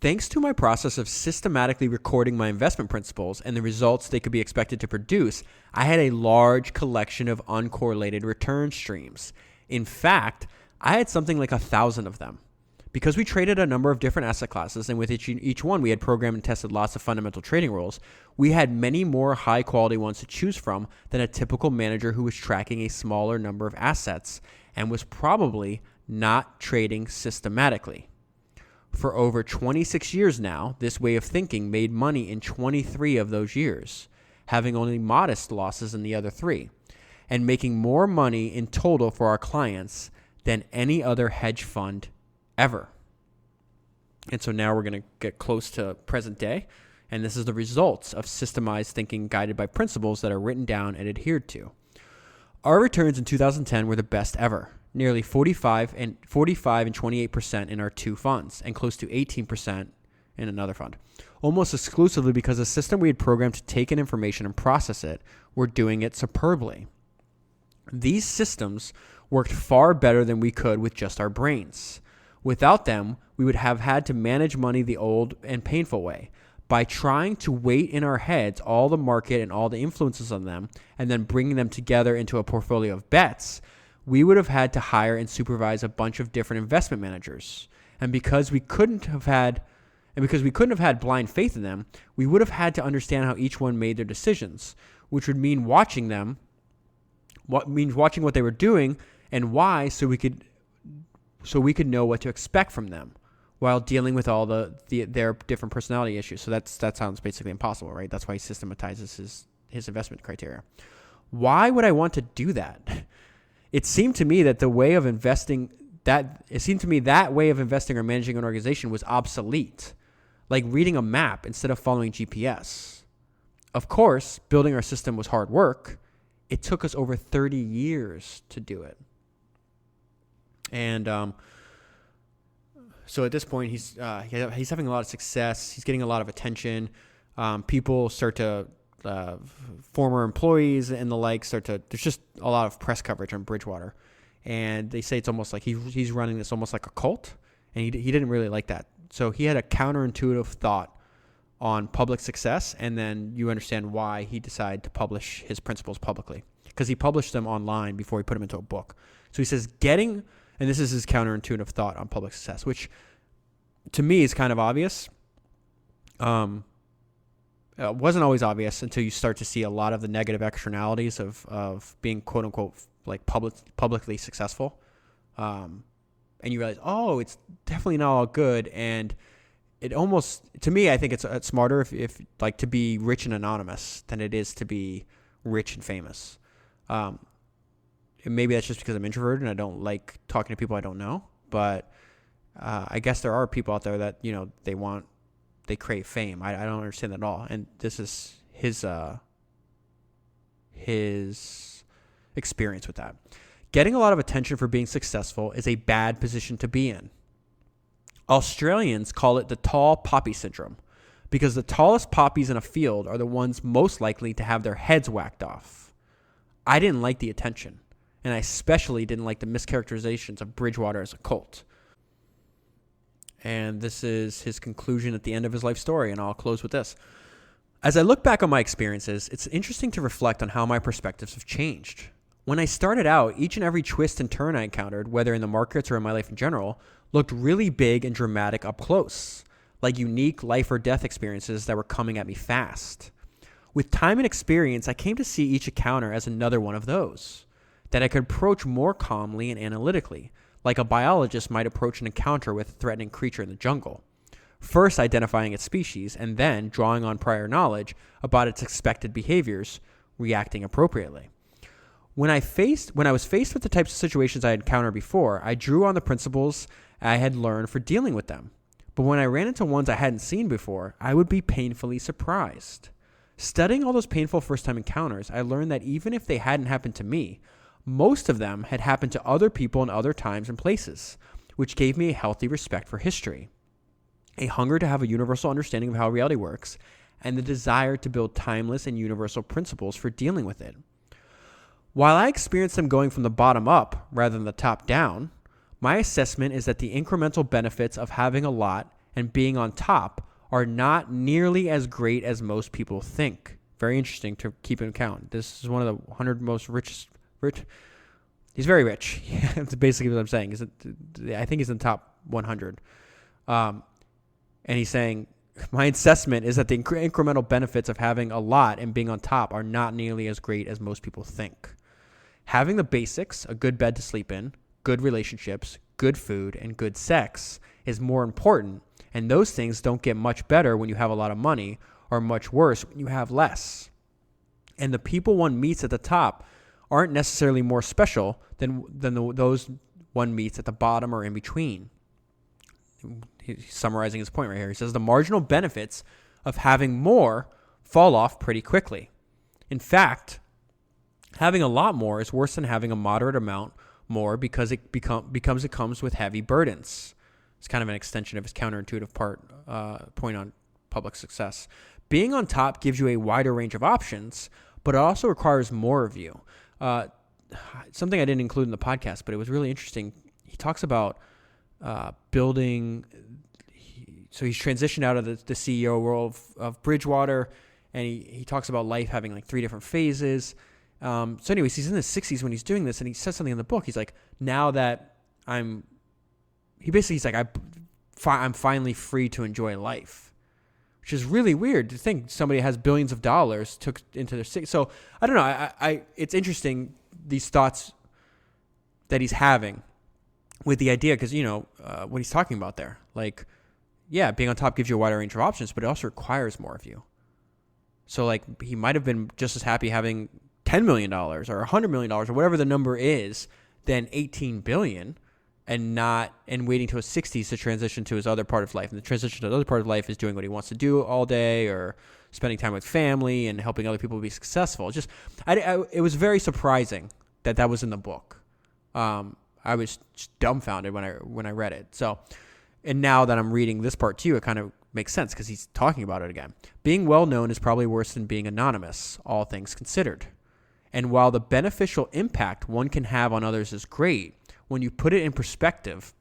Thanks to my process of systematically recording my investment principles and the results they could be expected to produce, I had a large collection of uncorrelated return streams. In fact, I had something like 1,000 of them. Because we traded a number of different asset classes, and with each one we had programmed and tested lots of fundamental trading rules, we had many more high-quality ones to choose from than a typical manager who was tracking a smaller number of assets and was probably not trading systematically. For over 26 years now, this way of thinking made money in 23 of those years, having only modest losses in the other 3, and making more money in total for our clients than any other hedge fund ever. And so now we're going to get close to present day, and this is the results of systemized thinking guided by principles that are written down and adhered to. Our returns in 2010 were the best ever, nearly 45 and 28% in our 2 funds, and close to 18% in another fund, almost exclusively because the system we had programmed to take in information and process it were doing it superbly. These systems worked far better than we could with just our brains. Without them, we would have had to manage money the old and painful way, by trying to weight in our heads all the market and all the influences on them, and then bringing them together into a portfolio of bets. We would have had to hire and supervise a bunch of different investment managers. And because we couldn't have had blind faith in them, we would have had to understand how each one made their decisions, which would mean watching what they were doing and why, so we could so we could know what to expect from them while dealing with all their different personality issues. So that sounds basically impossible, right? That's why he systematizes his investment criteria. Why would I want to do that? It seemed to me that that way of investing or managing an organization was obsolete, like reading a map instead of following GPS. Of course, building our system was hard work. It took us over 30 years to do it. And so at this point, he's having a lot of success. He's getting a lot of attention. People start to, former employees and the like there's just a lot of press coverage on Bridgewater. And they say it's almost like he's running this almost like a cult. And he didn't really like that. So he had a counterintuitive thought on public success. And then you understand why he decided to publish his principles publicly. Because he published them online before he put them into a book. So he says and this is his counterintuitive thought on public success, which to me is kind of obvious. It wasn't always obvious until you start to see a lot of the negative externalities of being quote unquote like publicly successful. And you realize, oh, it's definitely not all good. And it almost, to me, I think it's smarter if like to be rich and anonymous than it is to be rich and famous. And maybe that's just because I'm introverted and I don't like talking to people I don't know. But I guess there are people out there that, they crave fame. I don't understand that at all. And this is his experience with that. Getting a lot of attention for being successful is a bad position to be in. Australians call it the tall poppy syndrome because the tallest poppies in a field are the ones most likely to have their heads whacked off. I didn't like the attention, and I especially didn't like the mischaracterizations of Bridgewater as a cult. And this is his conclusion at the end of his life story, and I'll close with this. As I look back on my experiences, it's interesting to reflect on how my perspectives have changed. When I started out, each and every twist and turn I encountered, whether in the markets or in my life in general, looked really big and dramatic up close, like unique life or death experiences that were coming at me fast. With time and experience, I came to see each encounter as another one of those, that I could approach more calmly and analytically, like a biologist might approach an encounter with a threatening creature in the jungle, first identifying its species and then drawing on prior knowledge about its expected behaviors, reacting appropriately. When I was faced with the types of situations I had encountered before, I drew on the principles I had learned for dealing with them. But when I ran into ones I hadn't seen before, I would be painfully surprised. Studying all those painful first-time encounters, I learned that even if they hadn't happened to me, most of them had happened to other people in other times and places, which gave me a healthy respect for history, a hunger to have a universal understanding of how reality works, and the desire to build timeless and universal principles for dealing with it. While I experienced them going from the bottom up rather than the top down, my assessment is that the incremental benefits of having a lot and being on top are not nearly as great as most people think. Very interesting to keep in account. This is one of the 100 most rich. He's very rich. That's basically what I'm saying. I think he's in the top 100. And he's saying, my assessment is that the incremental benefits of having a lot and being on top are not nearly as great as most people think. Having the basics, a good bed to sleep in, good relationships, good food, and good sex is more important. And those things don't get much better when you have a lot of money or much worse when you have less. And the people one meets at the top aren't necessarily more special than those one meets at the bottom or in between. He's summarizing his point right here. He says the marginal benefits of having more fall off pretty quickly. In fact, having a lot more is worse than having a moderate amount more because it comes with heavy burdens. It's kind of an extension of his counterintuitive point on public success. Being on top gives you a wider range of options, but it also requires more of you. Something I didn't include in the podcast, but it was really interesting. He talks about building. So he's transitioned out of the CEO role of Bridgewater, and he talks about life having like 3 different phases. So anyways, he's in his 60s when he's doing this, and he says something in the book. He's like, now that I'm finally free to enjoy life, which is really weird to think somebody has billions of dollars took into their 60s. So I don't know. It's interesting, these thoughts that he's having. with the idea, because, what he's talking about there, like, yeah, being on top gives you a wider range of options, but it also requires more of you. So, like, he might have been just as happy having $10 million or $100 million or whatever the number is than $18 billion and waiting to his 60s to transition to his other part of life. And the transition to the other part of life is doing what he wants to do all day, or spending time with family and helping other people be successful. It was very surprising that was in the book. I was just dumbfounded when I read it. So, and now that I'm reading this part too, it kind of makes sense because he's talking about it again. Being well known is probably worse than being anonymous, all things considered. And while the beneficial impact one can have on others is great, when you put it in perspective,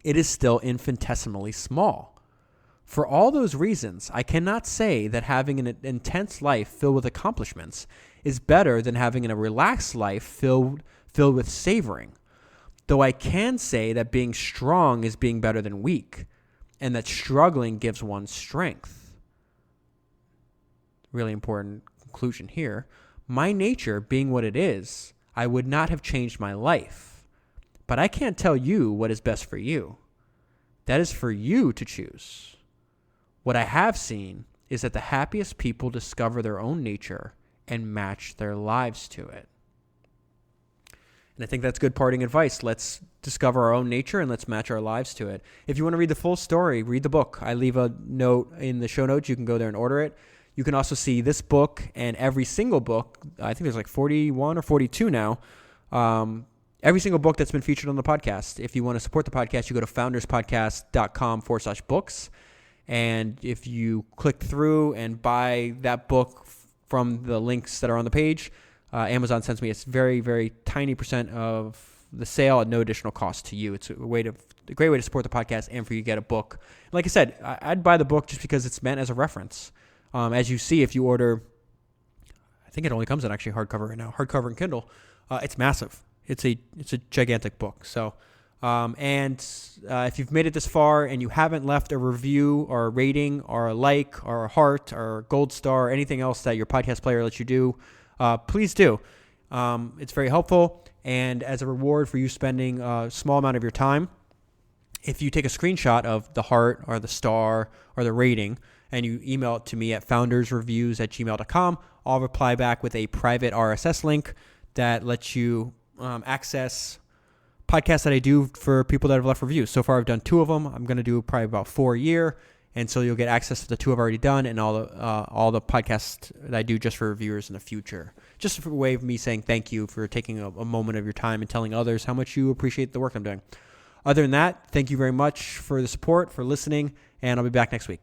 it is still infinitesimally small. For all those reasons, I cannot say that having an intense life filled with accomplishments is better than having a relaxed life filled with savoring. Though I can say that being strong is being better than weak, and that struggling gives one strength. Really important conclusion here. My nature being what it is, I would not have changed my life. But I can't tell you what is best for you. That is for you to choose. What I have seen is that the happiest people discover their own nature and match their lives to it. And I think that's good parting advice. Let's discover our own nature and let's match our lives to it. If you want to read the full story, read the book. I leave a note in the show notes. You can go there and order it. You can also see this book and every single book. I think there's like 41 or 42 now. Every single book that's been featured on the podcast. If you want to support the podcast, you go to founderspodcast.com/books. And if you click through and buy that book from the links that are on the page, Amazon sends me a very, very tiny % of the sale at no additional cost to you. It's a great way to support the podcast and for you to get a book. Like I said, I'd buy the book just because it's meant as a reference. As you see, if you order, I think it only comes in actually hardcover right now, hardcover and Kindle. It's massive. It's a gigantic book. So, if you've made it this far and you haven't left a review or a rating or a like or a heart or a gold star or anything else that your podcast player lets you do, please do. It's very helpful. And as a reward for you spending a small amount of your time, if you take a screenshot of the heart or the star or the rating and you email it to me at foundersreviews@gmail.com, I'll reply back with a private RSS link that lets you access podcasts that I do for people that have left reviews. So far, I've done 2 of them. I'm going to do probably about 4 a year. And so you'll get access to the 2 I've already done and all the podcasts that I do just for reviewers in the future. Just a way of me saying thank you for taking a moment of your time and telling others how much you appreciate the work I'm doing. Other than that, thank you very much for the support, for listening, and I'll be back next week.